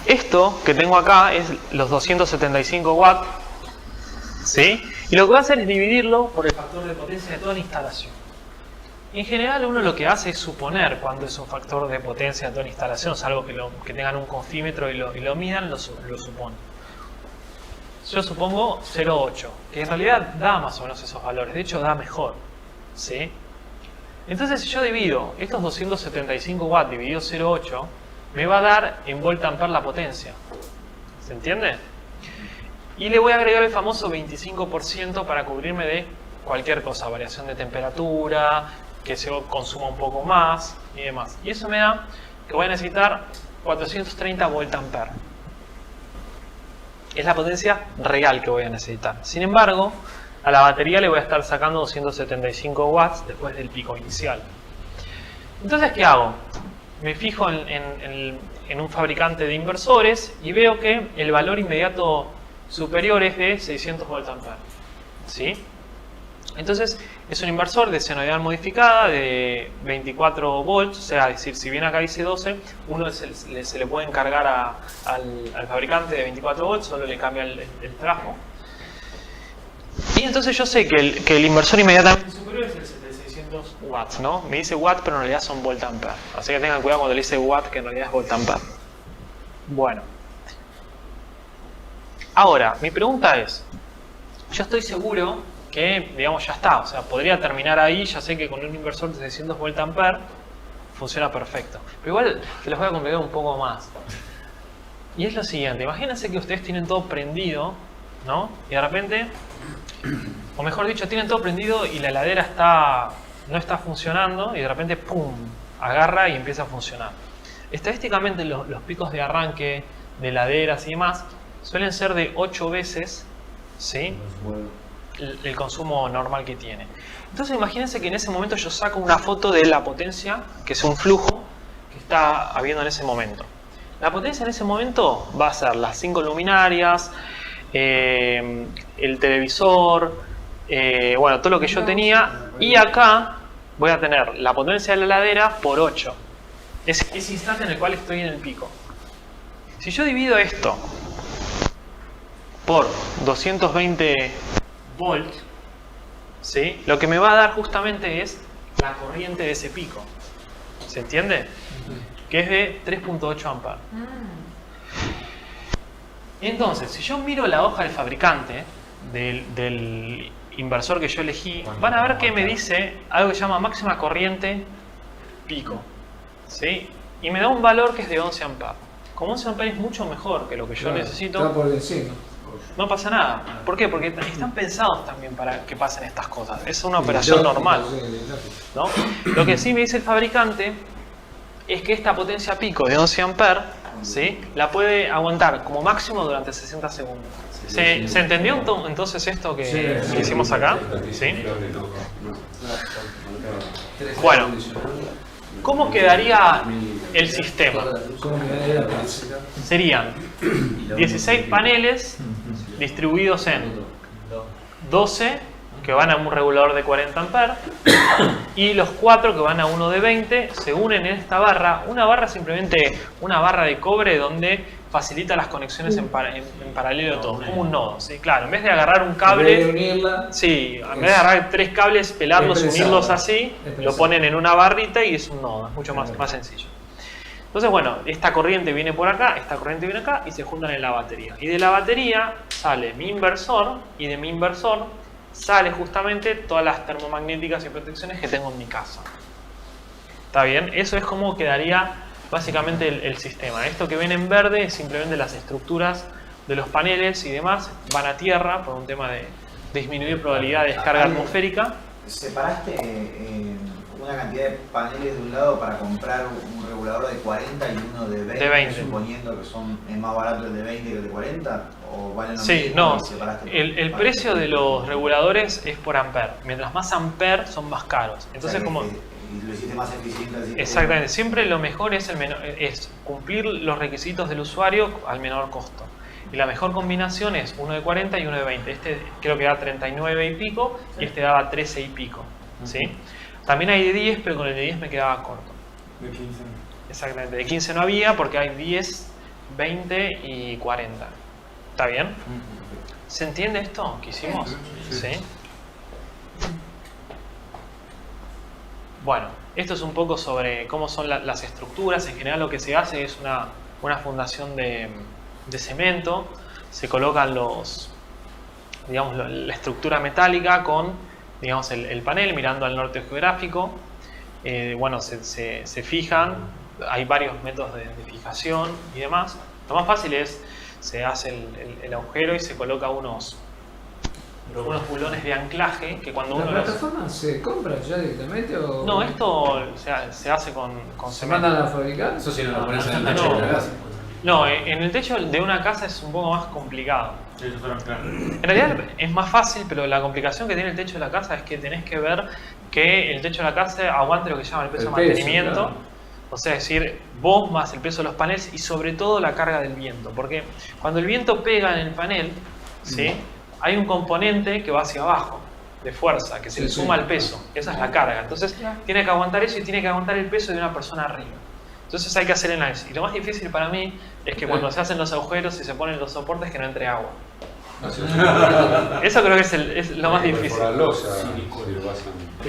Esto que tengo acá es los 275 watts, ¿sí? Y lo que voy a hacer es dividirlo por el factor de potencia de toda la instalación. En general uno lo que hace es suponer cuándo es un factor de potencia de toda la instalación, salvo que tengan un confímetro y lo midan, lo supone. Yo supongo 0,8, que en realidad da más o menos esos valores, de hecho da mejor, ¿sí? Entonces si yo divido estos 275 watts dividido 0,8, me va a dar en volt ampere la potencia, ¿se entiende? Y le voy a agregar el famoso 25% para cubrirme de cualquier cosa, variación de temperatura, que se consuma un poco más y demás. Y eso me da que voy a necesitar 430 volt ampere. Es la potencia real que voy a necesitar. Sin embargo, a la batería le voy a estar sacando 275 watts después del pico inicial. Entonces, ¿qué hago? Me fijo en un fabricante de inversores y veo que el valor inmediato superior es de 600 volt ampere, ¿sí? Entonces es un inversor de senoidal modificada de 24 volts, o sea, es decir, si bien acá dice 12, uno se le puede encargar al fabricante de 24 volts, solo le cambia el trajo. Y entonces yo sé que el inversor inmediatamente superior es el de 600 watts, ¿no? Me dice watt, pero en realidad son volt ampere. Así que tengan cuidado cuando le dice watt, que en realidad es volt ampere. Bueno. Ahora, mi pregunta es, yo estoy seguro que, digamos, ya está, o sea, podría terminar ahí, ya sé que con un inversor de 600 volt ampere funciona perfecto. Pero igual se los voy a complicar un poco más. Y es lo siguiente, imagínense que ustedes tienen todo prendido, ¿no? Y de repente, o mejor dicho, tienen todo prendido y la heladera no está funcionando y de repente, ¡pum!, agarra y empieza a funcionar. Estadísticamente los picos de arranque de heladeras y demás suelen ser de 8 veces, ¿sí?, el consumo normal que tiene. Entonces imagínense que en ese momento yo saco una foto de la potencia, que es un flujo que está habiendo en ese momento. La potencia en ese momento va a ser las 5 luminarias, el televisor, bueno, todo lo que yo tenía, y acá voy a tener la potencia de la heladera por 8. Es ese instante en el cual estoy en el pico. Si yo divido esto por 220 volts, ¿sí?, lo que me va a dar justamente es la corriente de ese pico. ¿Se entiende? Que es de 3.8 amperes. Entonces, si yo miro la hoja del fabricante del inversor que yo elegí, van a ver que me dice algo que se llama máxima corriente pico, ¿sí? Y me da un valor que es de 11 amperes. Como 11 amperes es mucho mejor que lo que yo necesito. Está por encima. No pasa nada. ¿Por qué? Porque están pensados también para que pasen estas cosas. Es una operación normal, ¿no? Lo que sí me dice el fabricante es que esta potencia pico de 11 amperes, ¿sí?, la puede aguantar como máximo durante 60 segundos. ¿Se entendió entonces esto que hicimos acá? ¿Sí? Bueno, ¿cómo quedaría el sistema? Serían 16 paneles distribuidos en 12 que van a un regulador de 40 amperes y los 4 que van a uno de 20 se unen en esta barra. Una barra es simplemente una barra de cobre donde facilita las conexiones en paralelo todo, como un nodo, ¿sí? Claro, en vez de agarrar un cable, sí, en vez de agarrar 3 cables, pelarlos, unirlos así, lo ponen en una barrita y es un nodo, es mucho más sencillo. Entonces, bueno, esta corriente viene por acá, esta corriente viene acá y se juntan en la batería. Y de la batería sale mi inversor y de mi inversor sale justamente todas las termomagnéticas y protecciones que tengo en mi casa. ¿Está bien? Eso es como quedaría básicamente el sistema. Esto que ven en verde es simplemente las estructuras de los paneles y demás, van a tierra por un tema de disminuir probabilidad de descarga atmosférica. ¿Separaste una cantidad de paneles de un lado para comprar un regulador de 40 y uno de 20, suponiendo que es más barato el de 20 que el de 40? ¿O valen lo Sí, mismo no. y separaste El precio de los reguladores es por ampere. Mientras más ampere son más caros. Entonces, o sea, como... Y lo hiciste más eficiente. Así Exactamente. Siempre lo mejor es cumplir los requisitos del usuario al menor costo. Y la mejor combinación es uno de 40 y uno de 20. Este creo que da 39 y pico y este daba 13 y pico. ¿Sí? También hay de 10, pero con el de 10 me quedaba corto. De 15. Exactamente. De 15 no había porque hay 10, 20 y 40. ¿Está bien? ¿Se entiende esto que hicimos? ¿Sí? Bueno, esto es un poco sobre cómo son las estructuras. En general lo que se hace es una fundación de cemento. Se colocan la estructura metálica con, digamos, el panel mirando al norte geográfico. Bueno, se fijan. Hay varios métodos de fijación y demás. Lo más fácil es, se hace el agujero y se coloca unos bulones de anclaje que cuando ¿La uno plataforma se compra ya directamente o...? No, esto se hace con ¿Se cemento. mandan a fabricar? Eso sí no lo pones en el no. techo de la casa. No, en el techo de una casa es un poco más complicado. Ellos fueron claros. En realidad es más fácil, pero la complicación que tiene el techo de la casa es que tenés que ver que el techo de la casa aguante lo que se llama el peso de mantenimiento. Claro. O sea, es decir, vos más el peso de los paneles y sobre todo la carga del viento. Porque cuando el viento pega en el panel, ¿sí? Hay un componente que va hacia abajo, de fuerza, que se le suma al peso. Esa es la carga. Entonces, tiene que aguantar eso y tiene que aguantar el peso de una persona arriba. Entonces hay que hacer el análisis. Y lo más difícil para mí es que cuando se hacen los agujeros y se ponen los soportes que no entre agua. Eso creo que es lo más difícil. Por la losa,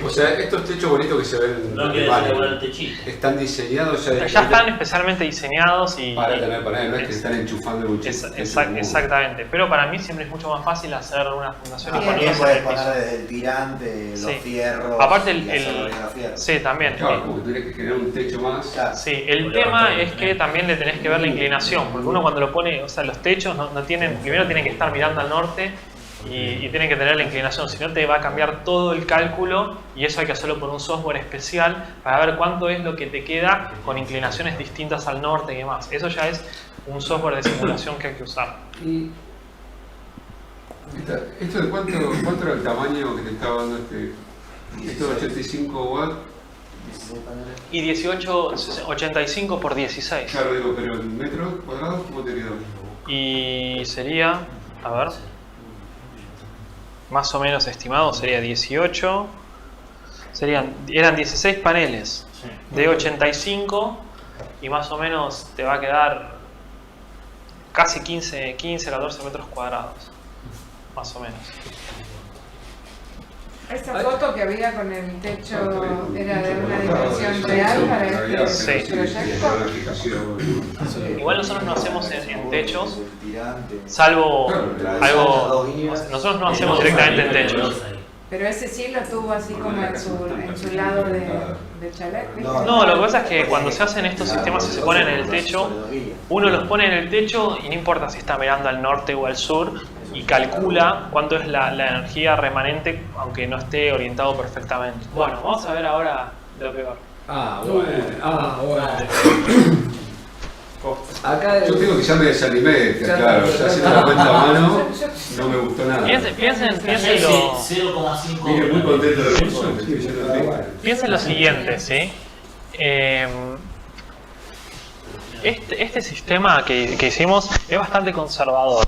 o sea, estos techos bonitos que se ven No quieres igual el techito. están diseñados Ya están especialmente diseñados y... para tener paneles, no es que están enchufando mucho. Exactamente, pero para mí siempre es mucho más fácil hacer una fundación y También ponerlos en puedes el piso. poner desde el tirante, los Sí. fierros. Aparte y hacerlo bien a fierros. Sí, también. Claro, como tenés que generar un techo más. Claro. Sí, el tema es que también le tenés que ver la inclinación, porque uno cuando lo pone, o sea, los techos no tienen, primero tienen que estar mirando al norte y tienen que tener la inclinación, si no te va a cambiar todo el cálculo y eso hay que hacerlo por un software especial para ver cuánto es lo que te queda con inclinaciones distintas al norte y demás. Eso ya es un software de simulación que hay que usar. Y ¿Esto de cuánto era el tamaño que te estaba dando esto de 85 watts? Y 85 por 16. Claro, digo, pero en metros cuadrados, ¿cómo te quedó? Y sería, a ver, más o menos estimado sería 18, eran 16 paneles de 85 y más o menos te va a quedar casi 15, 14 metros cuadrados, más o menos. Esta foto que había con el techo era de una dimensión real para este proyecto. Igual nosotros no hacemos en techos, salvo algo, nosotros no hacemos directamente en techos. Pero ese sí lo tuvo así como en su lado de chalet. ¿viste? No, lo que pasa es que cuando se hacen estos sistemas y se ponen en el techo, uno los pone en el techo y no importa si está mirando al norte o al sur y calcula cuánto es la energía remanente aunque no esté orientado perfectamente. Bueno, vamos a ver ahora lo peor. bueno. Acá Yo digo que ya me desanimé, claro, ya haciendo la cuenta a mano no me gustó nada. Piénsenlo. 0,5. Mire, muy contento de eso. Piensen lo siguiente, ¿sí? Este sistema que hicimos es bastante conservador,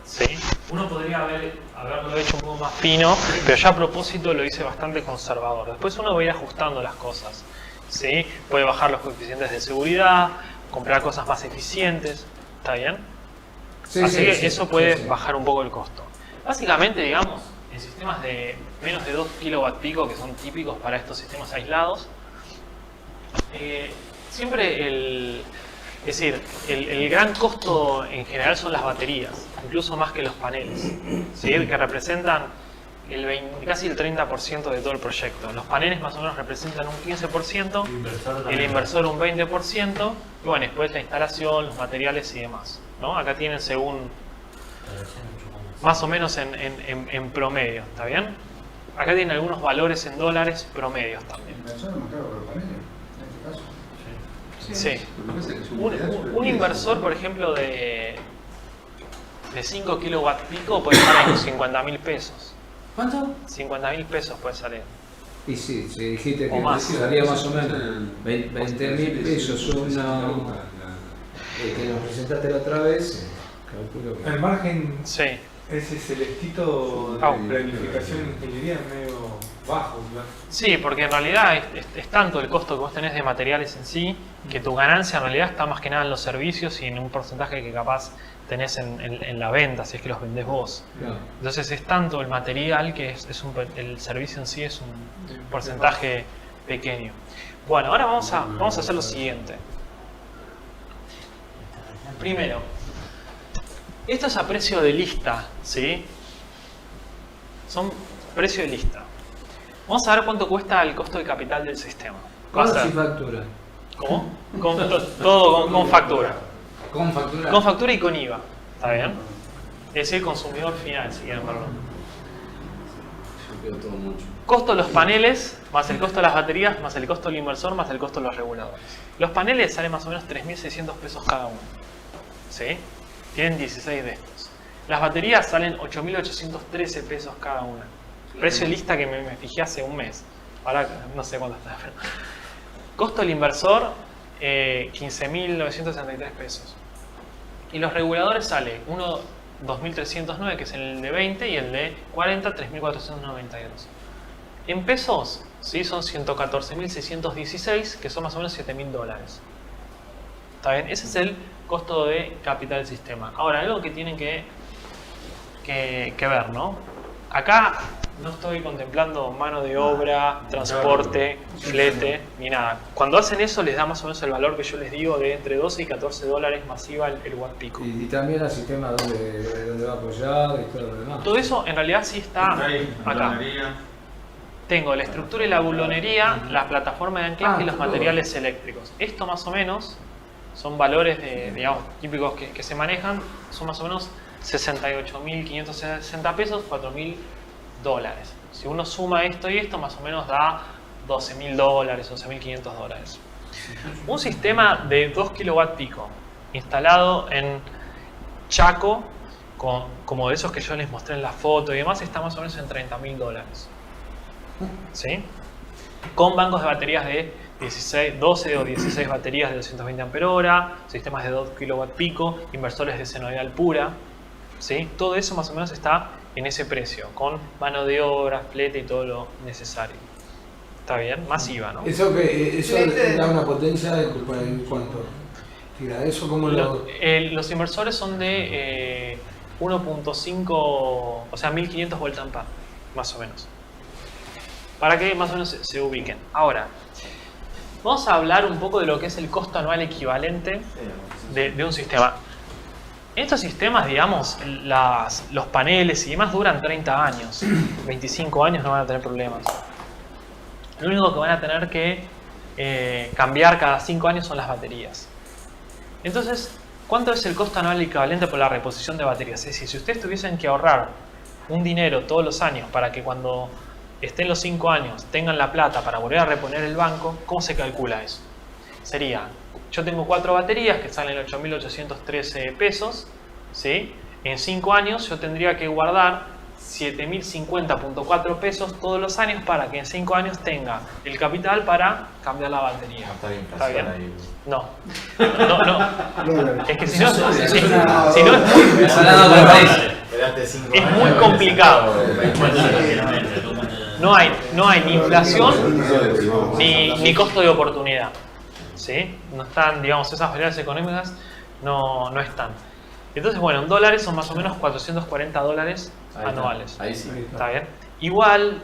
¿sí? Uno podría haberlo hecho un poco más fino, pero ya a propósito lo hice bastante conservador. Después uno va a ir ajustando las cosas, ¿sí? Puede bajar los coeficientes de seguridad, comprar cosas más eficientes, ¿está bien? Así que eso puede bajar un poco el costo. Básicamente, digamos, en sistemas de menos de 2 kilowatt pico, que son típicos para estos sistemas aislados, siempre el gran costo en general son las baterías, incluso más que los paneles, ¿sí? Que representan casi el 30% de todo el proyecto. Los paneles más o menos representan un 15%, el inversor un 20%, y bueno, después la instalación, los materiales y demás, ¿no? Acá tienen según, más o menos en promedio, ¿está bien? Acá tienen algunos valores en dólares promedios también. ¿El inversor es más caro que los paneles, en este caso? Sí. Un inversor, por ejemplo, de 5 kilowatt pico puede estar en unos 50.000 pesos. ¿Cuánto? 50.000 pesos puede salir. Y sí, si dijiste que más. salía más o menos 20.000 pesos uno que nos presentaste la otra vez, calculo que... El margen, Sí. ese celestito de planificación de ingeniería es medio bajo, ¿verdad? Sí, porque en realidad es tanto el costo que vos tenés de materiales en sí, que tu ganancia en realidad está más que nada en los servicios y en un porcentaje que capaz tenés en la venta, si es que los vendés vos. Claro. Entonces es tanto el material que el servicio en sí es un porcentaje pequeño. Bueno, ahora vamos a hacer lo siguiente. Primero, esto es a precio de lista, ¿sí? Son precio de lista. Vamos a ver cuánto cuesta el costo de capital del sistema. ¿Cómo si factura? ¿Cómo? Todo con factura. ¿Con factura? Con factura y con IVA, ¿está bien? Es el consumidor final, si quieren verlo. Yo pido todo mucho. Costo de los paneles, más el costo de las baterías, más el costo del inversor, más el costo de los reguladores. Los paneles salen más o menos 3.600 pesos cada uno, ¿sí? Tienen 16 de estos. Las baterías salen 8.813 pesos cada una. Precio de lista que me fijé hace un mes. Ahora no sé cuánto está. Costo del inversor, 15.963 pesos. Y los reguladores sale uno 2.309, que es el de 20, y el de 40, 3.492. En pesos, ¿sí? Son 114.616, que son más o menos $7.000. ¿Está bien? Ese es el costo de capital del sistema. Ahora, algo que tienen que ver, ¿no? Acá no estoy contemplando mano de obra, transporte, flete, ni nada. Cuando hacen eso les da más o menos el valor que yo les digo de entre 12 y 14 dólares masiva el watt pico. Y también el sistema donde va apoyado y todo lo demás. Todo eso en realidad sí está acá. Tengo la estructura y la bulonería, la plataforma de anclaje y los materiales eléctricos. Esto más o menos son valores digamos, típicos que se manejan, son más o menos 68.560 pesos, 4.000 dólares. Si uno suma esto y esto, más o menos da 12.000 dólares, 11.500 dólares. Un sistema de 2 kilowatt pico instalado en Chaco, como de esos que yo les mostré en la foto y demás, está más o menos en 30.000 dólares. ¿Sí? Con bancos de baterías de 12 o 16 baterías de 220 Ah, sistemas de 2 kilowatt pico, inversores de senoidal pura, ¿sí? Todo eso más o menos está en ese precio, con mano de obra, flete y todo lo necesario. ¿Está bien? Masiva, ¿no? Eso da una potencia de cuánto. Tira, eso como los inversores son de 1.5, o sea 1500 volt ampere, más o menos. Para que más o menos se ubiquen. Ahora, vamos a hablar un poco de lo que es el costo anual equivalente de un sistema. En estos sistemas, digamos, los paneles y demás duran 30 años. 25 años no van a tener problemas. Lo único que van a tener que cambiar cada 5 años son las baterías. Entonces, ¿cuánto es el costo anual equivalente por la reposición de baterías? Es decir, si ustedes tuviesen que ahorrar un dinero todos los años para que cuando estén los 5 años tengan la plata para volver a reponer el banco, ¿cómo se calcula eso? Sería, yo tengo 4 baterías que salen 8.813 pesos, ¿sí? En 5 años yo tendría que guardar 7.050.4 pesos todos los años para que en 5 años tenga el capital para cambiar la batería. ¿Está bien? No. Es que si no, es muy complicado. No hay ni inflación ni costo de oportunidad. ¿Sí? No están, digamos, esas variables económicas no están. Entonces, bueno, en dólares son más o menos 440 dólares anuales. Ahí sí. ¿Está bien? Igual,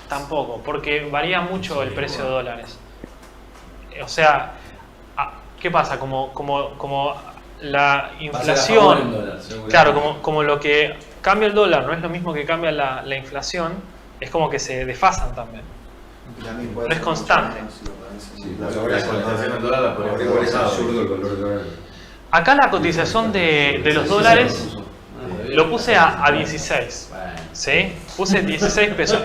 tampoco, porque varía mucho el precio de dólares. O sea, ¿qué pasa? Como la inflación, claro, como lo que cambia el dólar no es lo mismo que cambia la inflación, es como que se desfasan también. No es constante. La cotización del dólar la podemos ver. Es absurdo el valor del dólar. Acá la cotización de los dólares lo puse a 16. ¿Sí? Puse 16 pesos.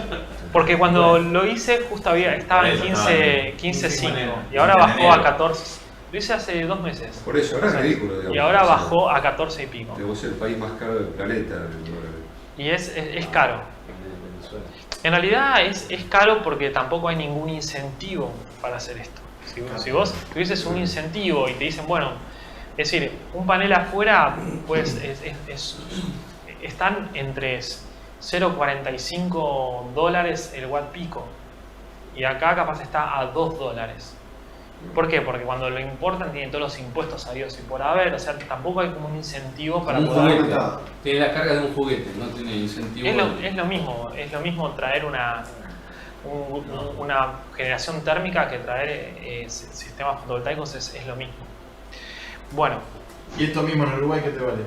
Porque cuando lo hice justo estaba en 15.5 y ahora bajó a 14. Lo hice hace 2 meses. Por eso, ahora es ridículo, digamos. Y ahora bajó a 14 y pico. Tenemos el país más caro del planeta. Y es caro. En realidad es caro porque tampoco hay ningún incentivo para hacer esto. Si vos tuvieses un incentivo y te dicen, bueno, es decir, un panel afuera, pues están entre $0.45 el watt pico. Y acá capaz está a $2. ¿Por qué? Porque cuando lo importan tienen todos los impuestos habidos y por haber, o sea, tampoco hay como un incentivo para poder... Tiene la carga de un juguete, no tiene incentivo. Es lo mismo traer una generación térmica que traer sistemas fotovoltaicos, es lo mismo. Bueno. ¿Y esto mismo en Uruguay qué te vale?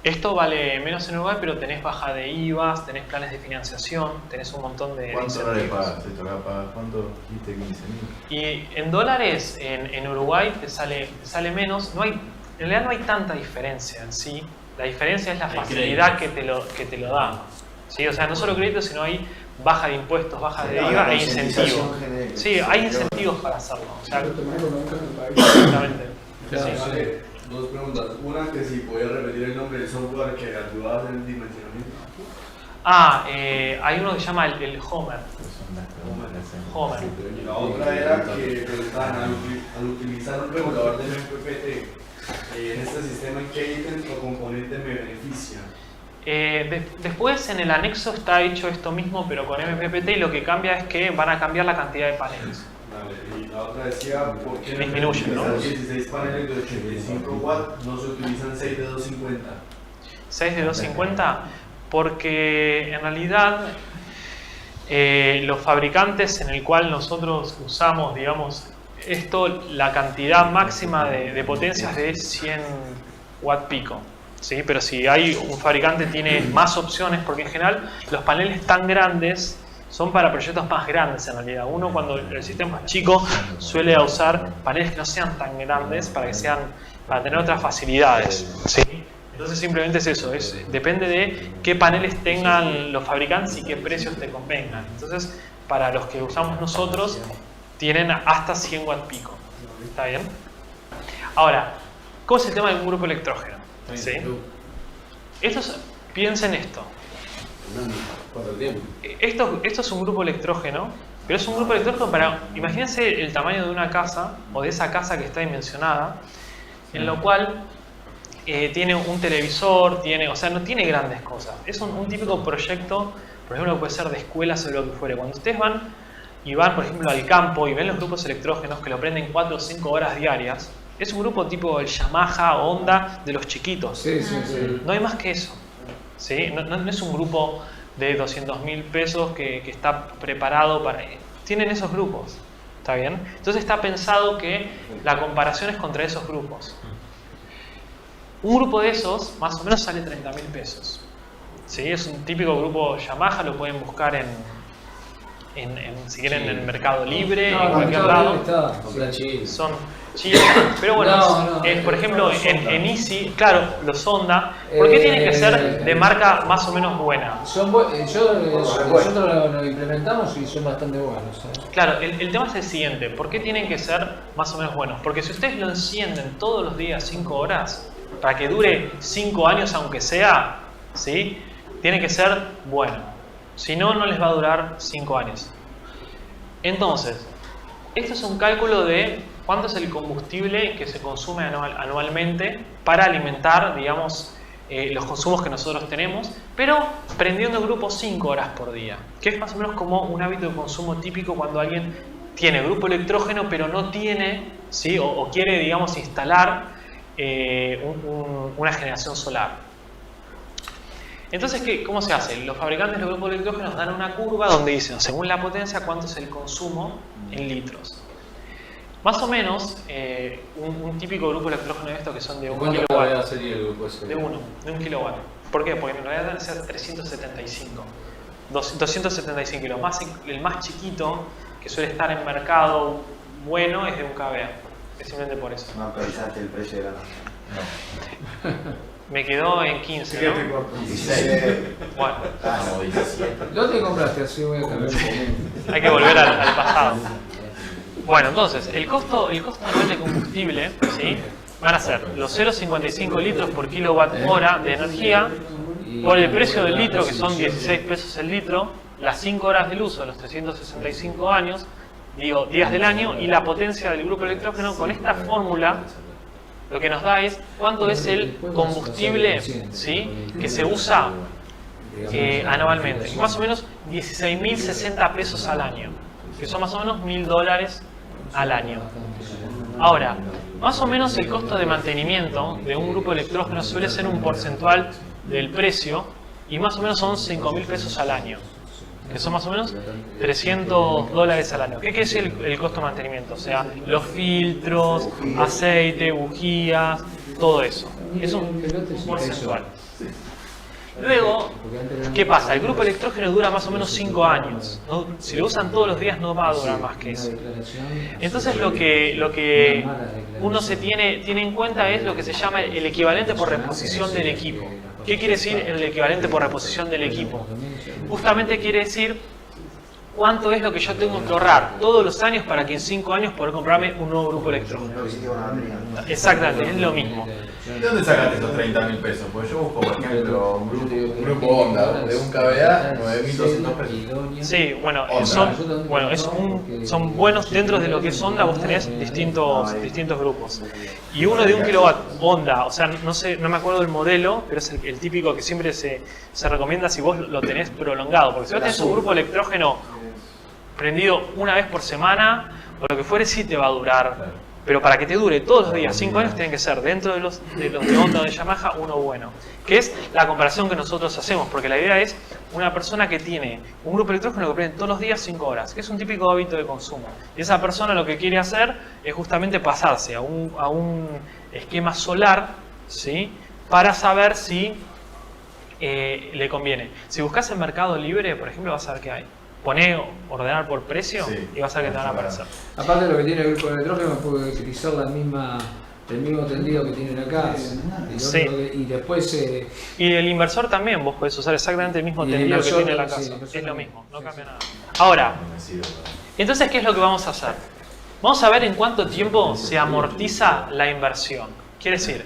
Esto vale menos en Uruguay, pero tenés baja de IVA, tenés planes de financiación, tenés un montón de ¿Cuánto incentivos. le pagas? ¿Te toca pagar cuánto? ¿Viste? 15.000. Y en dólares, en Uruguay te sale menos. En realidad no hay tanta diferencia en sí. La diferencia es la facilidad que te lo da. ¿Sí? O sea, no solo crédito, sino hay baja de impuestos, baja de IVA e incentivos. Sí, hay incentivos para hacerlo. O sea, exactamente. Sí. Vale, 2 preguntas. Una, que si podías repetir el nombre del software que ayudaba a hacer el dimensionamiento. Hay uno que se llama el Homer. Homer. Y la otra era que preguntaban, al utilizar un regulador de MPPT, en este sistema, ¿en qué ítems o componentes me benefician? Después en el anexo está hecho esto mismo, pero con MPPT, y lo que cambia es que van a cambiar la cantidad de paneles. Vale, y la otra decía, ¿por qué disminuye, ¿no? 16 paneles de 85 watts no se utilizan 6 de 250? 6 de 250, porque en realidad los fabricantes en el cual nosotros usamos, digamos, esto, la cantidad máxima de potencia es de 100 watt pico. ¿Sí? Pero si hay un fabricante tiene más opciones, porque en general los paneles tan grandes son para proyectos más grandes en realidad. Uno cuando el sistema es chico suele usar paneles que no sean tan grandes para tener otras facilidades. ¿Sí? Entonces simplemente es eso, depende de qué paneles tengan los fabricantes y qué precios te convengan. Entonces para los que usamos nosotros tienen hasta 100 watt pico. ¿Está bien? Ahora, ¿cómo es el tema de un grupo electrógeno? ¿Sí? Piensen esto. Esto es un grupo electrógeno, pero es un grupo electrógeno para... Imagínense el tamaño de una casa, o de esa casa que está dimensionada, en lo cual tiene un televisor, o sea, no tiene grandes cosas. Es un típico proyecto, por ejemplo, que puede ser de escuelas o lo que fuere. Cuando ustedes van, por ejemplo, al campo y ven los grupos electrógenos que lo prenden 4 o 5 horas diarias, es un grupo tipo el Yamaha o Honda de los chiquitos. Sí. No hay más que eso. ¿Sí? No es un grupo de 200.000 pesos que está preparado para... Tienen esos grupos. ¿Está bien? Entonces está pensado que la comparación es contra esos grupos. Un grupo de esos más o menos sale 30.000 pesos. ¿Sí? Es un típico grupo Yamaha, lo pueden buscar si quieren en el Mercado Libre, en cualquier lado. Son chinos, pero bueno, por ejemplo en Easy, claro, los Honda, ¿por qué tienen que ser de marca más o menos buena? Nosotros lo implementamos y son bastante buenos. Claro, el tema es el siguiente, ¿por qué tienen que ser más o menos buenos? Porque si ustedes lo encienden todos los días 5 horas, para que dure 5 años aunque sea, ¿sí? Tiene que ser bueno. Si no, no les va a durar 5 años. Entonces, esto es un cálculo de cuánto es el combustible que se consume anualmente para alimentar, digamos, los consumos que nosotros tenemos, pero prendiendo el grupo 5 horas por día, que es más o menos como un hábito de consumo típico cuando alguien tiene grupo electrógeno, pero no tiene, ¿sí? o quiere, digamos, instalar una generación solar. Entonces, ¿cómo se hace? Los fabricantes de los grupos electrógenos dan una curva donde dicen, según la potencia, cuánto es el consumo en litros. Más o menos, un típico grupo electrógeno de estos que son de 1 kilowatt. ¿Cuánto sería el grupo ese? De 1 kilowatt. ¿Por qué? Porque en realidad deben ser 375. 275 kilos. El más chiquito que suele estar en mercado bueno es de un KBA. Es simplemente por eso. No actualizaste el precio de la nafta. Me quedó en 15, ¿no? 16. Bueno. No, 17. ¿Dónde compraste? Así voy a cambiar. Hay que volver al pasado. Bueno, entonces, el costo anual de combustible, ¿sí? Van a ser los 0,55 litros por kilowatt hora de energía por el precio del litro, que son 16 pesos el litro, las 5 horas del uso de los 365 años, digo, días del año, y la potencia del grupo electrógeno. Con esta fórmula lo que nos da es cuánto es el combustible, ¿sí?, que se usa anualmente. Más o menos 16.060 pesos al año, que son más o menos $1.000 al año. Ahora, más o menos el costo de mantenimiento de un grupo electrógeno suele ser un porcentual del precio, y más o menos son 5.000 pesos al año, que son más o menos $300 al año. ¿Qué quiere decir el costo de mantenimiento? O sea, los filtros, aceite, bujías, todo eso. Es un porcentual. Luego, ¿qué pasa? El grupo electrógeno dura más o menos 5 años. ¿No? Si lo usan todos los días no va a durar más que eso. Entonces lo que uno se tiene en cuenta es lo que se llama el equivalente por reposición del equipo. ¿Qué quiere decir el equivalente por reposición del equipo? Justamente quiere decir cuánto es lo que yo tengo que ahorrar todos los años para que en 5 años poder comprarme un nuevo grupo electrógeno. Exactamente, es lo mismo. ¿De dónde sacaste esos 30.000 pesos? Pues yo busco, por ejemplo, un grupo Honda de un KBA, 9.200 pesos. Sí, bueno, son buenos dentro de lo que es Honda. Vos tenés distintos grupos. Y uno de 1 kilowatt Honda, o sea, no me acuerdo del modelo, pero es el típico que siempre se recomienda si vos lo tenés prolongado. Porque si vos tenés un grupo electrógeno prendido una vez por semana, o lo que fuere, sí te va a durar. Pero para que te dure todos los días, 5 años, tienen que ser dentro de los de Honda o de Yamaha, uno bueno. Que es la comparación que nosotros hacemos, porque la idea es una persona que tiene un grupo electrógeno que prende todos los días 5 horas, que es un típico hábito de consumo. Y esa persona lo que quiere hacer es justamente pasarse a un esquema solar, ¿sí?, para saber si le conviene. Si buscas en Mercado Libre, por ejemplo, vas a ver qué hay. Poné ordenar por precio, sí, y vas a ver que te van a aparecer. Aparte de lo que tiene el grupo de electrógeno, puede utilizar el mismo tendido que tienen acá. Sí. Y después... y el inversor también, vos podés usar exactamente el mismo tendido que tiene la casa. Sí, es lo mismo, no cambia nada. Ahora, entonces, ¿qué es lo que vamos a hacer? Vamos a ver en cuánto tiempo se amortiza la inversión. Quiere decir,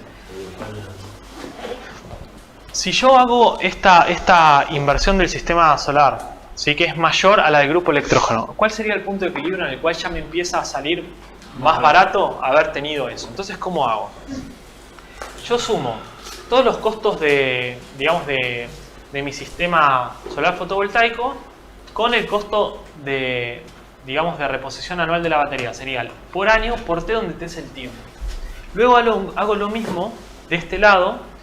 si yo hago esta inversión del sistema solar, ¿sí?, que es mayor a la del grupo electrógeno, ¿cuál sería el punto de equilibrio en el cual ya me empieza a salir más barato haber tenido eso? Entonces, ¿cómo hago? Yo sumo todos los costos de mi sistema solar fotovoltaico con el costo de reposición anual de la batería. Sería por año por T, donde T es el tiempo. Luego hago lo mismo de este lado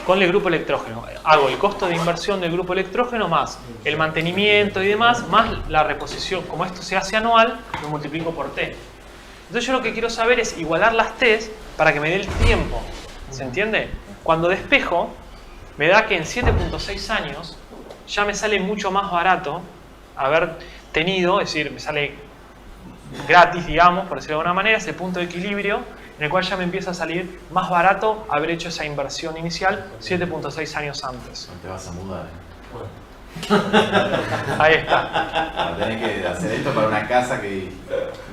con el grupo electrógeno. Hago el costo de inversión del grupo electrógeno más el mantenimiento y demás, más la reposición. Como esto se hace anual, lo multiplico por T. Entonces yo lo que quiero saber es igualar las T's para que me dé el tiempo. ¿Se entiende? Cuando despejo, me da que en 7.6 años ya me sale mucho más barato haber tenido, es decir, me sale gratis, digamos, por decirlo de alguna manera, ese punto de equilibrio en el cual ya me empieza a salir más barato haber hecho esa inversión inicial 7.6 años antes. Te vas a mudar. Ahí está. Tenés que hacer esto para una casa que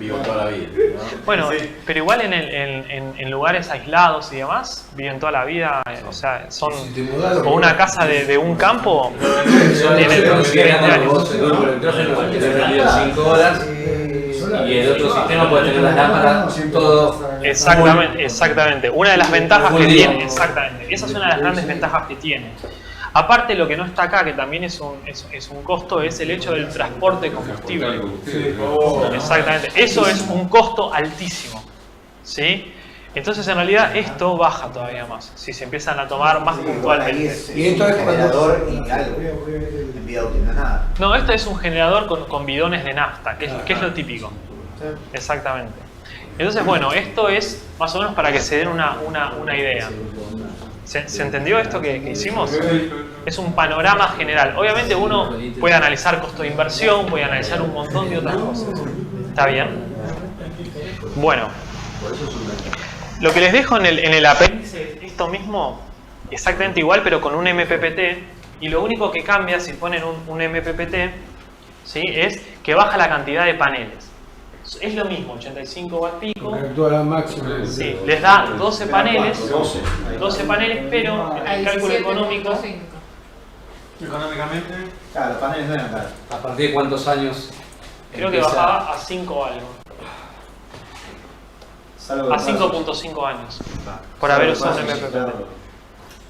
vivo toda la vida, ¿no? Bueno, sí, pero igual en lugares aislados y demás, viven toda la vida, o sea, son como una casa de un campo. Y el otro sistema puede tener las lámparas todo. Exactamente. Una de las ventajas que tiene, exactamente. Esa es una de las grandes ventajas que tiene. Aparte, lo que no está acá, que también es un costo, es el hecho del transporte de combustible. Exactamente. Eso es un costo altísimo, ¿sí? Entonces, en realidad, esto baja todavía más, si se empiezan a tomar más puntualmente. Y esto es generador y algo, en vida útil, no nada. No, esto es un generador con bidones de nafta, que es lo típico. Exactamente. Entonces, bueno, esto es más o menos para que se den una idea. ¿Se entendió esto que hicimos? Es un panorama general. Obviamente uno puede analizar costo de inversión, puede analizar un montón de otras cosas. ¿Está bien? Bueno. Lo que les dejo en el apéndice es esto mismo, exactamente igual, pero con un MPPT. Y lo único que cambia si ponen un MPPT, ¿sí?, es que baja la cantidad de paneles. Es lo mismo, 85 watts pico. Sí, les da 12 paneles, 12 paneles, pero en el cálculo económico. Económicamente. Claro, los paneles no eran caros. ¿A partir de cuántos años? Creo que bajaba a 5 algo. A 5.5 años. Por haber usado un MPPT.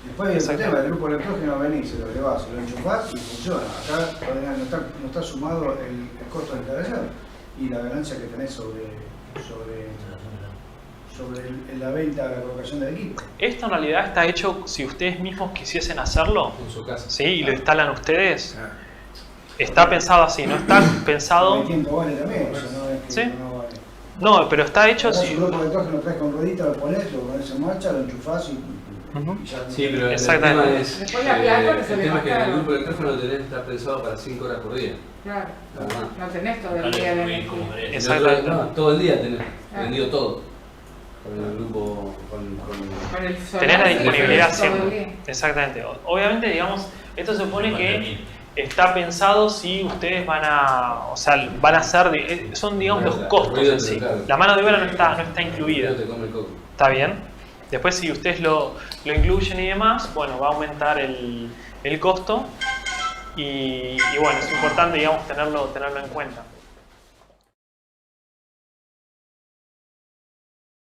Después el tema del grupo electrógeno, venís, se lo llevas, se lo enchufás y funciona. Acá no está sumado el costo de instalación y la ganancia que tenés sobre la venta, la colocación del equipo. Esto en realidad está hecho si ustedes mismos quisiesen hacerlo, en su casa, ¿sí?, y lo instalan ustedes. Está pensado así, no está pensado. El tiempo vale también, o sea, no es que ¿sí? no vale. No, pero está hecho Si si. un grupo electrógeno traes con ruedita, lo pones, lo pones en marcha, lo enchufás y ya. Sí, pero el exactamente. tema es, Después la plata el se le tema es que el bajaron. grupo electrógeno tenés que estar pensado para 5 horas por día. Claro, Nada no tenés todo el día de energía. más. Exactamente. No, todo el día tenés vendido todo. Con el grupo, Con el solar, Tenés la sí, disponibilidad todo el siempre. día. Exactamente. Obviamente, digamos, esto se supone que está pensado si ustedes van a. O sea, van a hacer. Son, digamos, los costos en sí. La mano de obra no está incluida. ¿Está bien? Después, si ustedes lo incluyen y demás, bueno, va a aumentar el costo. Y bueno, es importante, digamos, tenerlo en cuenta.